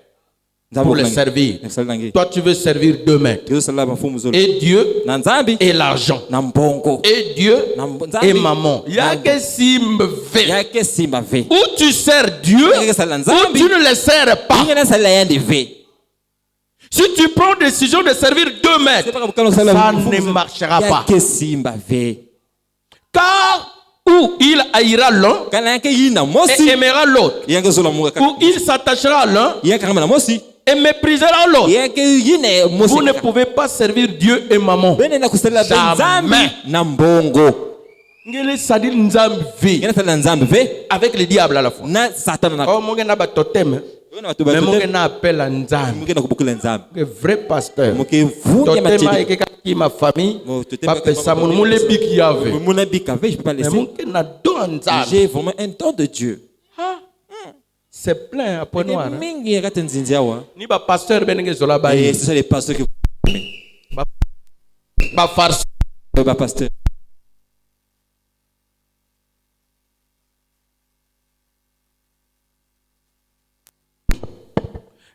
pour le servir. Toi, tu veux servir 2 maîtres. Et Dieu et l'argent. Et Dieu et maman. Ou tu sers Dieu, ou tu ne le sers pas. Si tu prends décision de servir 2 maîtres, ça ne marchera pas. Car ou il haïra l'un et aimera l'autre. Ou il s'attachera à l'un et méprisera l'autre. Vous ne pouvez pas servir Dieu et maman. Jamais. Avec le diable à la fois. Oh, mon gars n'a pas totem. Mais mon gars n'a appel à Nzam. Vrai pasteur. Totem a été qui ma famille. Papa Samoun, mon lébi qui avait. Mais mon gars n'a don Nzam. J'ai vraiment un don de Dieu. C'est plein à point noir. Ni ba pasteur benenge zola ba. Et ce sont les pasteurs qui ba farce. Ba pasteur.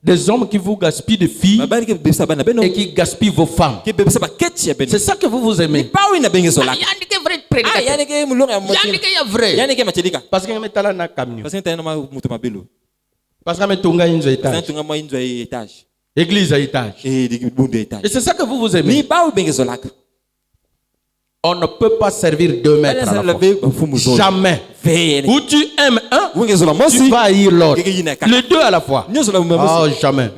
Des hommes qui vous gaspillent de filles et qui gaspillent vos femmes. C'est ça que vous aimez. Parce que parce que étage. Église à étage. Et c'est ça que vous aimez. On ne peut pas servir 2 maîtres à la fois. Jamais. Où tu aimes un, tu vas haïr l'autre. Les 2 à la fois. Oh, jamais.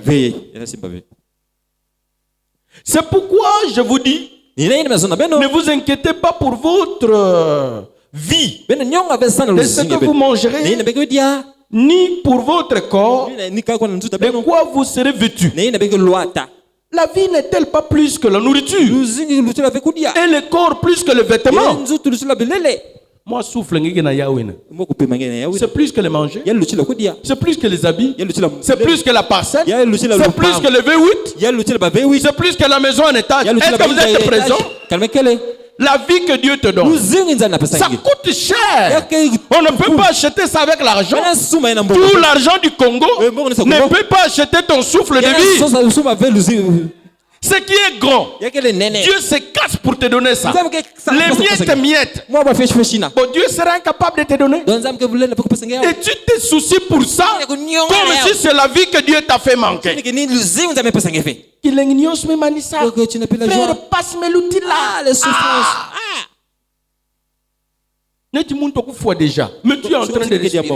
C'est pourquoi je vous dis, ne vous inquiétez pas pour votre vie, de ce que vous mangerez, ni pour votre corps, de quoi vous serez vêtus. La vie n'est-elle pas plus que la nourriture? Et le corps plus que le vêtement? Moi, souffle, c'est plus que le manger, c'est plus que les habits, c'est plus que la parcelle, c'est plus que le V8, c'est plus que la maison en étage. Est-ce que vous êtes présent? La vie que Dieu te donne, ça coûte cher. On ne peut pas acheter ça avec l'argent. Tout l'argent du Congo ne peut pas acheter ton souffle de vie. Ce qui est grand, Dieu se casse pour te donner ça. Les miettes. Bon, Dieu sera incapable de te donner. Et tu te soucies pour ça comme si c'est la vie que Dieu t'a fait manquer. Frère, passe-moi l'outil là. Les souffrances. Déjà. Mais tu es en train de respirer.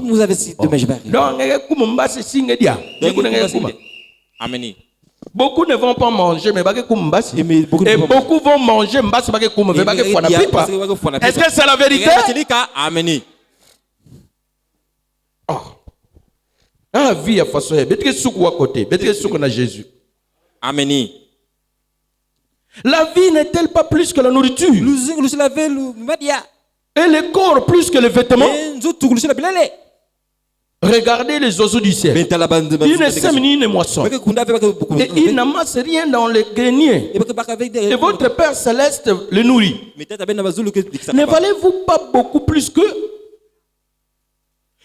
Vous avez si demain je vais arriver. Amen. Beaucoup ne vont pas manger, mais et beaucoup vont manger, est-ce que c'est la vérité? Amen. Ah, vie à façon, Jésus. Amen. La vie n'est-elle pas plus que la nourriture? Et le corps plus que le vêtement? Regardez les oiseaux du ciel. Ils ne sèment ni ne moissonnent. Et ils n'amassent rien dans les greniers. Et votre Père Céleste le nourrit. Ne valez-vous pas beaucoup plus qu'eux?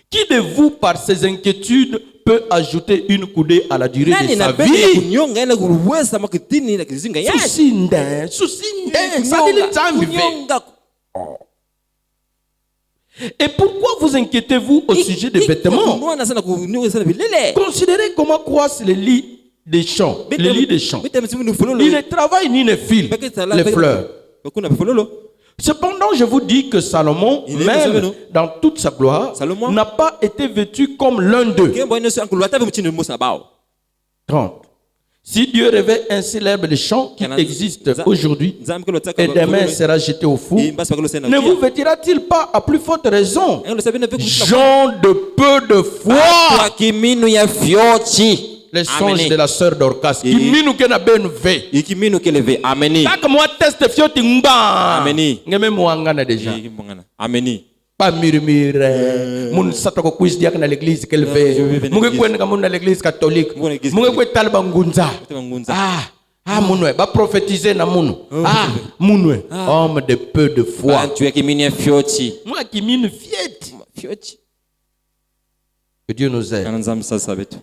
Qui de vous, par ses inquiétudes, peut ajouter une coudée à la durée de sa vie? Et pourquoi vous inquiétez-vous au sujet des vêtements? Considérez comment croissent les lits des champs. Les lits des champs. Ils ne travaillent ni ne filent les fleurs. Cependant, je vous dis que Salomon, même dans toute sa gloire, n'a pas été vêtu comme l'un d'eux. 30. Si Dieu révèle ainsi l'herbe des champs qui existe aujourd'hui et demain sera jeté au four, ne vous vêtira-t-il pas à plus forte raison, gens de peu de foi? Les songes de la sœur Dorcas. Amen. Chaque mois teste fioti mba. Amen. Déjà. Amen. Pas murmure. Moun satoko quiz diak na l'église qu'elle fait. Munge kwen ka moun na l'église catholique. Munge kwen talba ngunza. Ah mounwe ba prophétiser na mounou. Ah mounwe homme de peu de foi. Tu es qui mine fioti. Moi qui mine fiette. Fioti. Que Dieu nous aide. Kana nzambe sasa betu.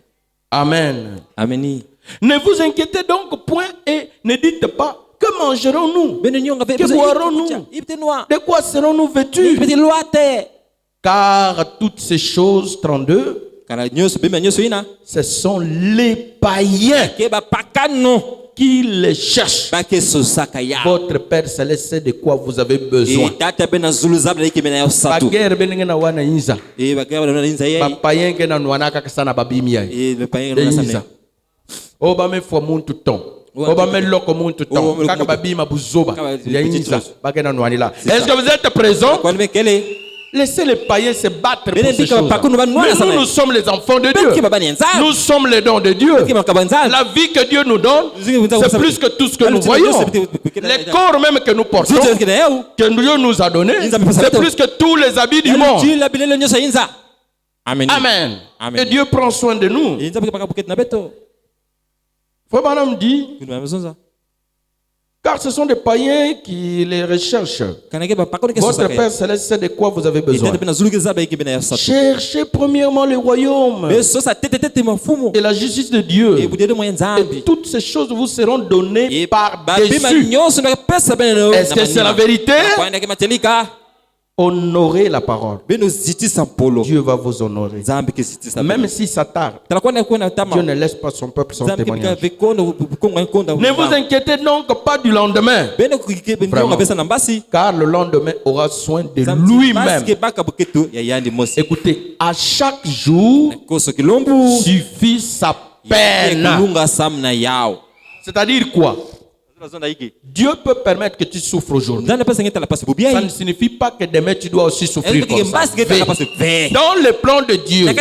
Amen. Ameni. Ne vous inquiétez donc point et ne dites pas que mangerons-nous, que boirons-nous, de quoi serons-nous vêtus, car toutes ces choses, 32, ce sont les païens qui les cherchent. Votre Père Céleste sait de quoi vous avez besoin. Est-ce que vous êtes présents? Laissez les païens se battre pour ces choses. Mais nous sommes les enfants de Dieu. Nous sommes les dons de Dieu. La vie que Dieu nous donne, c'est plus que tout ce que nous voyons. Les corps même que nous portons, que Dieu nous a donné, c'est plus que tous les habits du monde. Amen. Amen. Et Dieu prend soin de nous. Frère Branham dit, car ce sont des païens qui les recherchent. Votre Père Céleste sait de quoi vous avez besoin. Cherchez premièrement le royaume et la justice de Dieu. Et toutes ces choses vous seront données par-dessus. Est-ce que c'est la vérité? Honorez la parole. Dieu va vous honorer. Même si ça tarde, Dieu ne laisse pas son peuple sans témoignage. Ne vous inquiétez donc pas du lendemain. Vraiment. Car le lendemain aura soin de lui-même. Écoutez, à chaque jour suffit sa peine. C'est-à-dire quoi? Dieu peut permettre que tu souffres aujourd'hui. Ça ne signifie pas que demain tu dois aussi souffrir comme ça. Dans le plan de Dieu,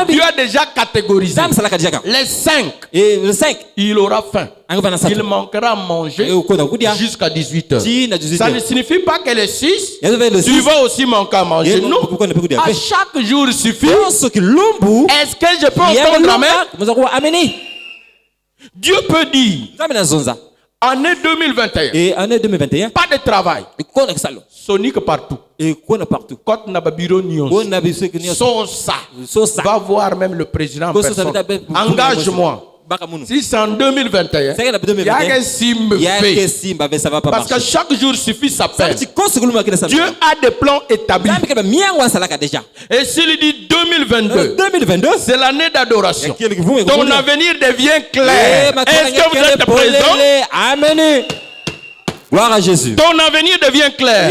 Dieu a déjà catégorisé les 5. Il aura faim. Il manquera à manger jusqu'à 18h. Ça ne signifie pas que les 6, tu vas aussi manquer à manger. Non. À chaque jour suffit. Est-ce que je peux entendre amen? Dieu peut dire année 2021. Pas de travail. Sonique partout. Quand na babiro nyons. Sosa. Va voir même le président en personne. Engage-moi. Si c'est en 2021, il y a que Simba fait. Parce que chaque jour suffit sa peine. Dieu a des plans établis. Et s'il dit 2022, c'est l'année d'adoration. Ton avenir devient clair. Est-ce que vous êtes présents? Amen. Gloire à Jésus. Ton avenir devient clair.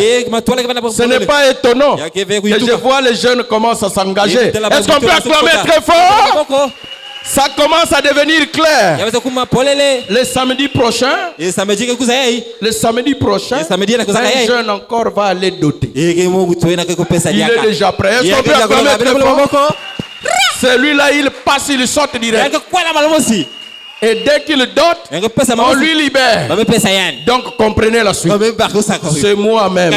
Ce n'est pas étonnant que je vois les jeunes commencent à s'engager. Est-ce qu'on peut acclamer très fort? Ça commence à devenir clair. Le samedi prochain, un jeune encore va aller doter. Il est déjà prêt. Est-ce qu'on peut acclamer très fort? Celui-là, il passe, il saute direct. Et dès qu'il dote, on lui libère. Donc comprenez la suite. C'est moi-même.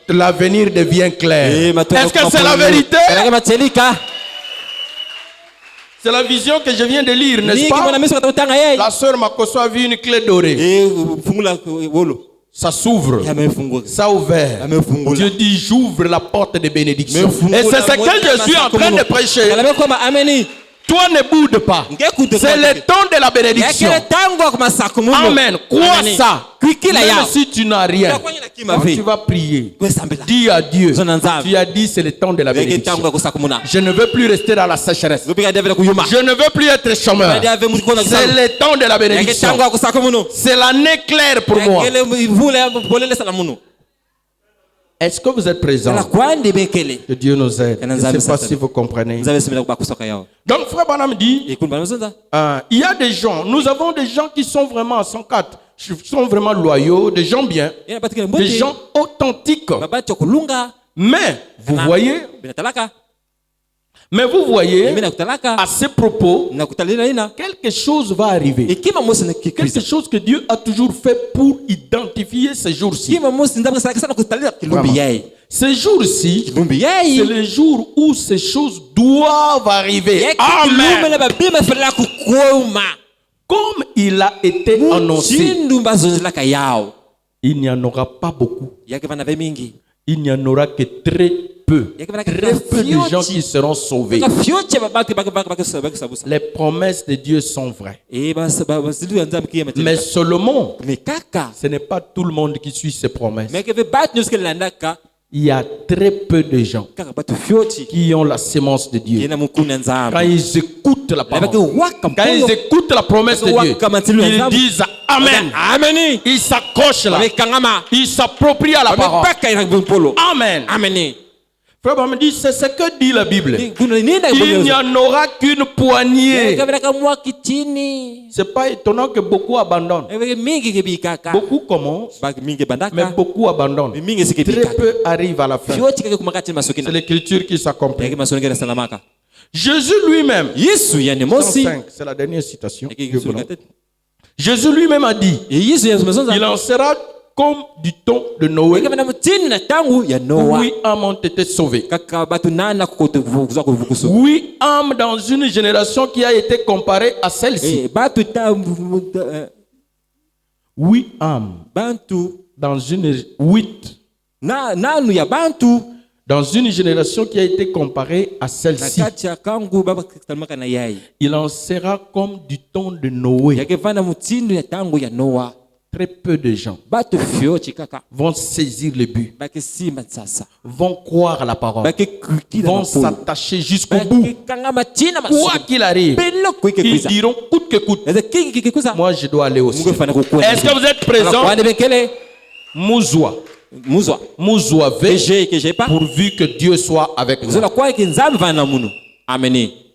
L'avenir devient clair. Est-ce que c'est la vérité? C'est la vision que je viens de lire, n'est-ce pas? La sœur Makoso a vu une clé dorée. Ça s'ouvre. Ça ouvert. Dieu dit, j'ouvre la porte de bénédiction. Et c'est ce que je suis en train de prêcher. Toi ne boude pas. C'est le temps de la bénédiction. Amen. Crois ça. Même si tu n'as rien, tu vas prier. Dis à Dieu. Tu as dit c'est le temps de la bénédiction. Je ne veux plus rester dans la sécheresse. Je ne veux plus être chômeur. C'est le temps de la bénédiction. C'est l'année claire pour moi. Est-ce que vous êtes présents? Que Dieu nous aide. Je ne sais pas si vous comprenez. Donc frère Branham dit, il y a des gens, nous avons des gens qui sont vraiment à 104, qui sont vraiment loyaux, des gens bien, des gens authentiques. Mais vous voyez, à ces propos, quelque chose va arriver. Quelque chose que Dieu a toujours fait pour identifier ces jours-ci. Ces jours-ci, c'est les jours où ces choses doivent arriver. Amen. Comme il a été annoncé, il n'y en aura pas beaucoup. il n'y en aura que très peu de gens qui seront sauvés. Les promesses de Dieu sont vraies. Mais seulement, ce n'est pas tout le monde qui suit ces promesses. Il y a très peu de gens qui ont la sémence de Dieu. Quand ils écoutent la parole, quand ils écoutent la promesse de Dieu, ils disent Amen. Ils s'accrochent là. Ils s'approprient à la parole. Amen. Frère Branham dit, c'est ce que dit la Bible. Il n'y en aura qu'une poignée. C'est pas étonnant que beaucoup abandonnent. Beaucoup commencent, mais beaucoup abandonnent. Très peu arrivent à la fin. C'est l'écriture qui s'accomplit. Jésus lui-même, 105, c'est la dernière citation. Jésus lui-même a dit, il en sera comme du temps de Noé, où 8 âmes ont été sauvées. 8 âmes dans une génération qui a été comparée à celle-ci. 8 âmes dans une génération qui a été comparée à celle-ci. Il en sera comme du temps de Noé. Très peu de gens vont saisir le but, vont croire à la parole, vont s'attacher jusqu'au bout. Quoi qu'il arrive, ils diront coûte que coûte, moi je dois aller au ciel. Est-ce que vous êtes présents? Mouzoua V, pourvu que Dieu soit avec moi.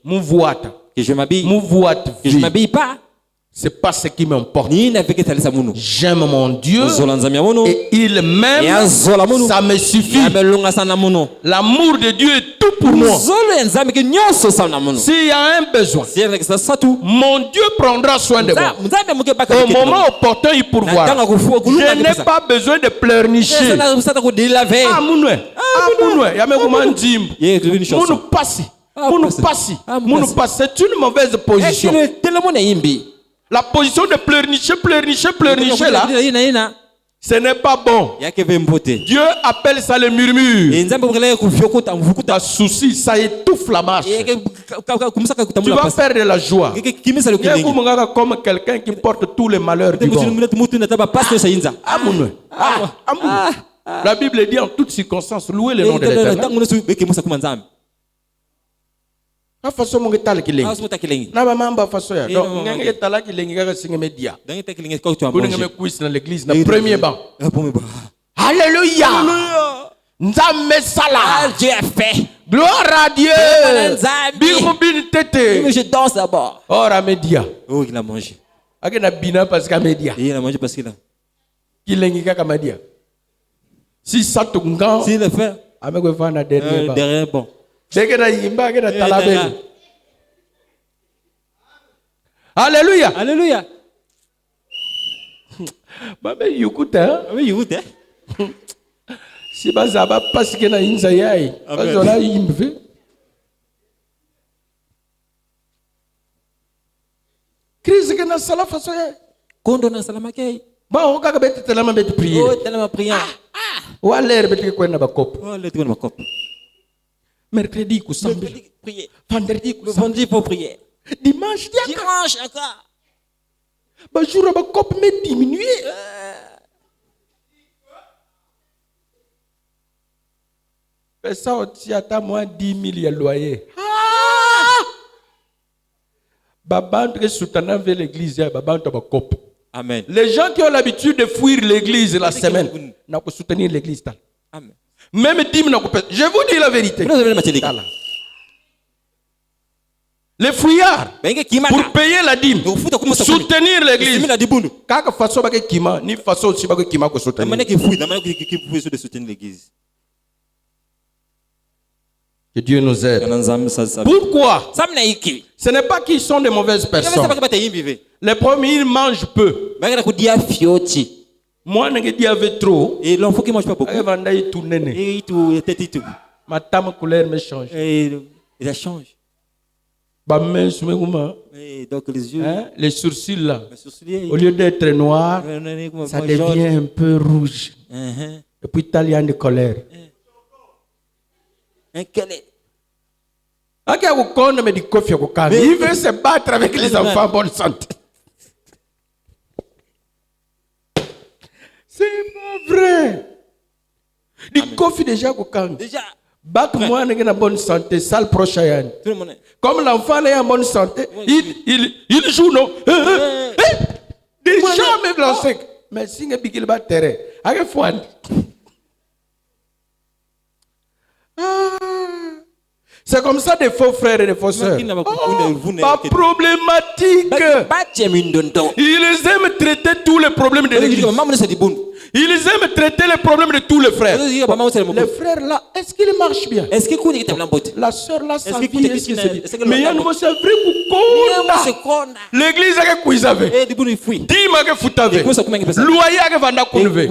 Mouvouata, que je m'habille pas. C'est pas ce qui m'importe. J'aime mon Dieu et il m'aime. Ça me suffit. L'amour de Dieu est tout pour moi. S'il y a un besoin, mon Dieu prendra soin de moi. Au moment opportun, il pourvoira. Je n'ai pas besoin de pleurnicher. C'est une mauvaise position. La position de pleurnicher là, ce n'est pas bon. Dieu appelle ça le murmure. Ta souci, ça étouffe la marche. Tu vas perdre la joie. Comme quelqu'un qui porte tous les malheurs du monde. La Bible dit en toutes circonstances, louez le nom de l'Éternel. Façon mon étal qui l'est. Na mamba façon ya. Donc nganga étal qui l'est ngaka singe media. Pour ngame quiz dans l'église na premier banc. Alléluia. Nzambe sala. Dieu fait. Gloire à Dieu. Birubin tete. Je danse d'abord. Ora media. Oh il a mangé. Akena bina parce que media. Il a mangé parce qu'il a. Qui l'est ngaka media. Si ça tunga. Si le fait. Amego fa na dernier banc. Derrière bon. Alléluia. Alléluia. Si bazaba parce que na inza yai. Bazola yimve. Crise que na sala façon yai. Kondo na sala makei. Ba o kaka beti telama beti prier. Oh telama prier. Ou aller beti ko na ba kop. Oh aller ko na ba kop. Mercredi, prier. Vendredi, il faut prier. Dimanche, encore. Jour, on va diminuer. Ça, tu as moins 10 000 loyers. Amen. Les gens qui ont l'habitude de fuir l'église la semaine, n'ont pas soutenir l'église. Amen. Même 10 000, je vous dis la vérité. Les fouillards, pour payer la dîme, soutenir l'église. Que Dieu nous aide. Pourquoi? Ce n'est pas qu'ils sont de mauvaises personnes. Les premiers, ils mangent peu. Moi, je dis avec trop. Et l'enfant qui mange pas beaucoup. Ma tame couleur me change. Et ça change. Et donc les yeux. Hein? Les sourcils là. Au lieu d'être noirs, ça devient un peu rouge. Et puis italien de colère. Il veut se battre avec les enfants en bonne santé. C'est pas vrai. Du coffee déjà déjà. Bac moi en bonne santé, sale prochain. Comme l'enfant est en bonne santé, il joue non. Déjà même lancé. Mais si il bigil bat terrain, avec foi. C'est comme ça des faux frères et des faux sœurs. Pas problématique. Ils aiment traiter tous les problèmes de l'église. Ils aiment traiter les problèmes de tous les frères. Les frères là, est-ce qu'ils marchent bien? La sœur là, sa vie est ce mais il y a nous c'est vrai pour l'église a que vous avez. Dis-moi que vous avez. Loyer que vanda conlever.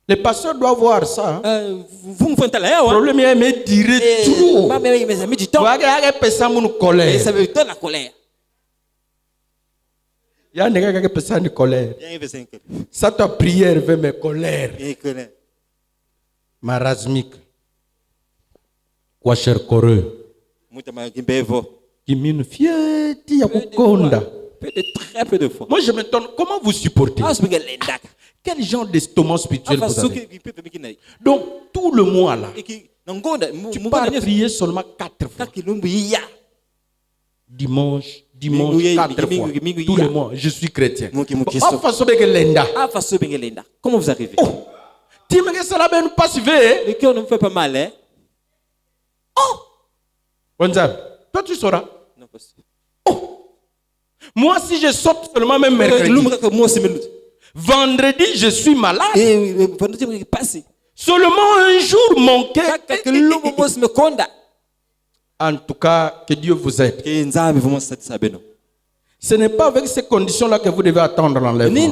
Les pasteurs doivent voir ça. Le problème est de dire tout. Il y a des gens qui ont une colère. Ça, ta prière veut mes colères. Marasmique. Quoi, cher coreux? Qui mine fieti ya kukonda. Très peu de fois. Moi, je me donne. Comment vous supportez? Quel genre d'estomac spirituel vous avez? Donc, tout le mois là, tu pars prier seulement 4 fois. Dimanche, 4 fois. Tous les mois, je suis chrétien. Comment vous arrivez? Tu me cœur ne me fait pas mal, hein? Toi, tu sauras. Moi, si je saute seulement même mercredi, vendredi, je suis malade. Seulement un jour, mon cœur. En tout cas, que Dieu vous aide. Ce n'est pas avec ces conditions-là que vous devez attendre l'enlèvement.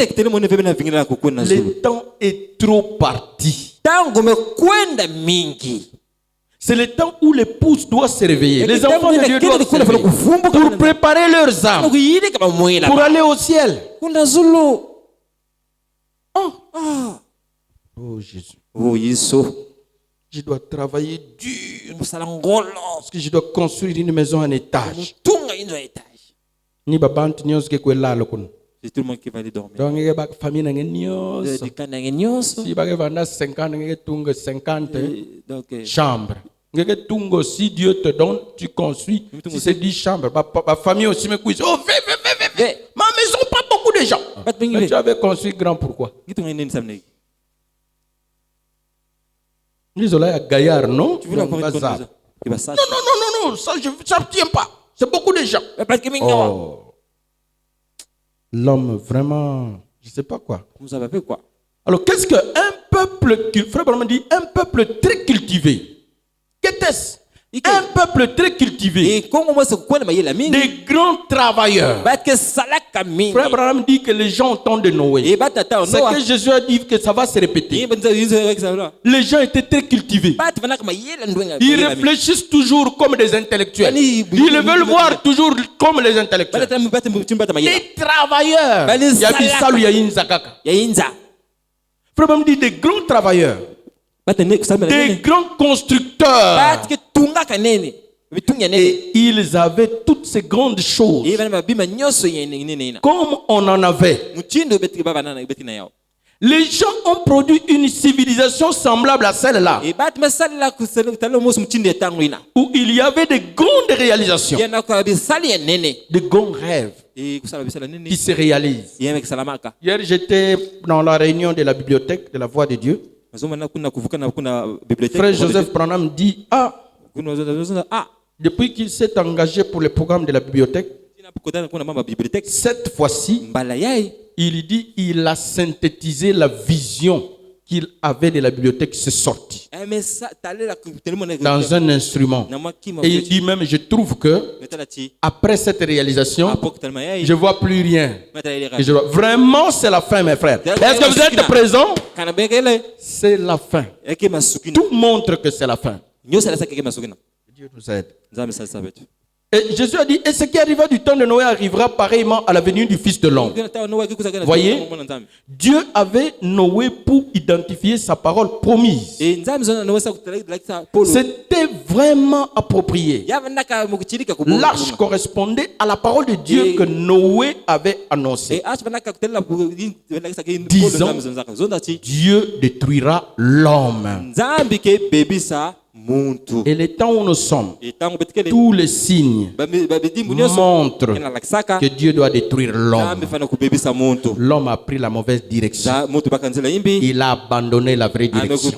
Le temps est trop parti. C'est le temps où l'épouse doit se réveiller. Les enfants de Dieu doivent se réveiller pour préparer leurs âmes pour aller au ciel. Oh Jésus. Oh Jésus. Je dois travailler dur parce que je dois construire une maison en étage. Ni babant nios ke kwela lokun. C'est tout le monde qui va aller dormir. Donc il y a famille na nios. Si ba vanda 50 ngeke tunga 50 chambres. Ngeke tungo si Dieu te donne, tu construis. Si c'est 10 chambres, ma famille aussi me couille. Oh fais. Ma maison pas beaucoup de gens. Mais tu avais construit grand pourquoi? Désolé à Gaillard, non? Tu veux la non, ça ne tient pas. C'est beaucoup de gens. Oh. L'homme, vraiment, je ne sais pas quoi. Vous avez fait quoi? Alors, qu'est-ce qu'un peuple, Frère Branham dit, un peuple très cultivé? Qu'est-ce? Un peuple très cultivé. Des grands travailleurs. Frère Branham dit que les gens entendent de Noé. C'est que Jésus a dit que ça va se répéter. Les gens étaient très cultivés. Ils réfléchissent toujours comme des intellectuels. Ils veulent voir toujours comme les intellectuels. Des travailleurs. Frère Branham dit des grands travailleurs. Des grands constructeurs. Et ils avaient toutes ces grandes choses. Comme on en avait. Les gens ont produit une civilisation semblable à celle-là. Où il y avait de grandes réalisations. De grands rêves qui se réalisent. Hier, j'étais dans la réunion de la bibliothèque de la Voix de Dieu. Frère Joseph Branham dit depuis qu'il s'est engagé pour le programme de la bibliothèque, cette fois-ci, il dit il a synthétisé la vision qu'il avait de la bibliothèque, c'est sorti dans un instrument. Et il dit même, je trouve que après cette réalisation, je ne vois plus rien. Vraiment, c'est la fin, mes frères. Est-ce que vous êtes présents? C'est la fin. Tout montre que c'est la fin. Dieu nous aide. Et Jésus a dit, et ce qui arriva du temps de Noé arrivera pareillement à la venue du Fils de l'homme. Voyez, Dieu avait Noé pour identifier sa parole promise. C'était vraiment approprié. L'arche correspondait à la parole de Dieu que Noé avait annoncée. Disons, Dieu détruira l'homme. Et les temps où nous sommes, tous les signes montrent que Dieu doit détruire l'homme. L'homme a pris la mauvaise direction. Il a abandonné la vraie direction.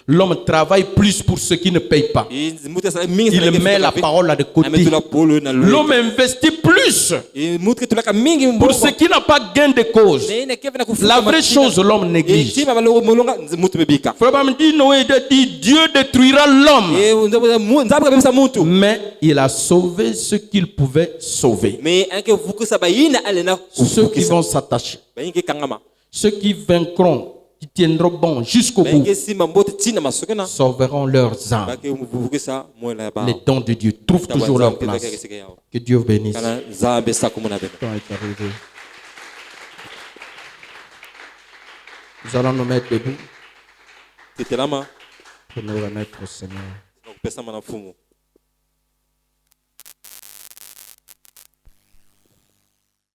L'homme travaille plus pour ceux qui ne payent pas. Il met la parole de côté. L'homme investit plus pour ceux qui n'ont pas gain de cause. La vraie chose, l'homme néglige. Frère me dit, Noé dit, Dieu détruira l'homme. Mais il a sauvé ce qu'il pouvait sauver. Ceux qui vont s'attacher, ceux qui vaincront, qui tiendront bon jusqu'au bout, sauveront leurs âmes. Les dons de Dieu trouvent toujours leur place. Que Dieu vous bénisse. Nous allons nous mettre debout pour nous remettre au Seigneur.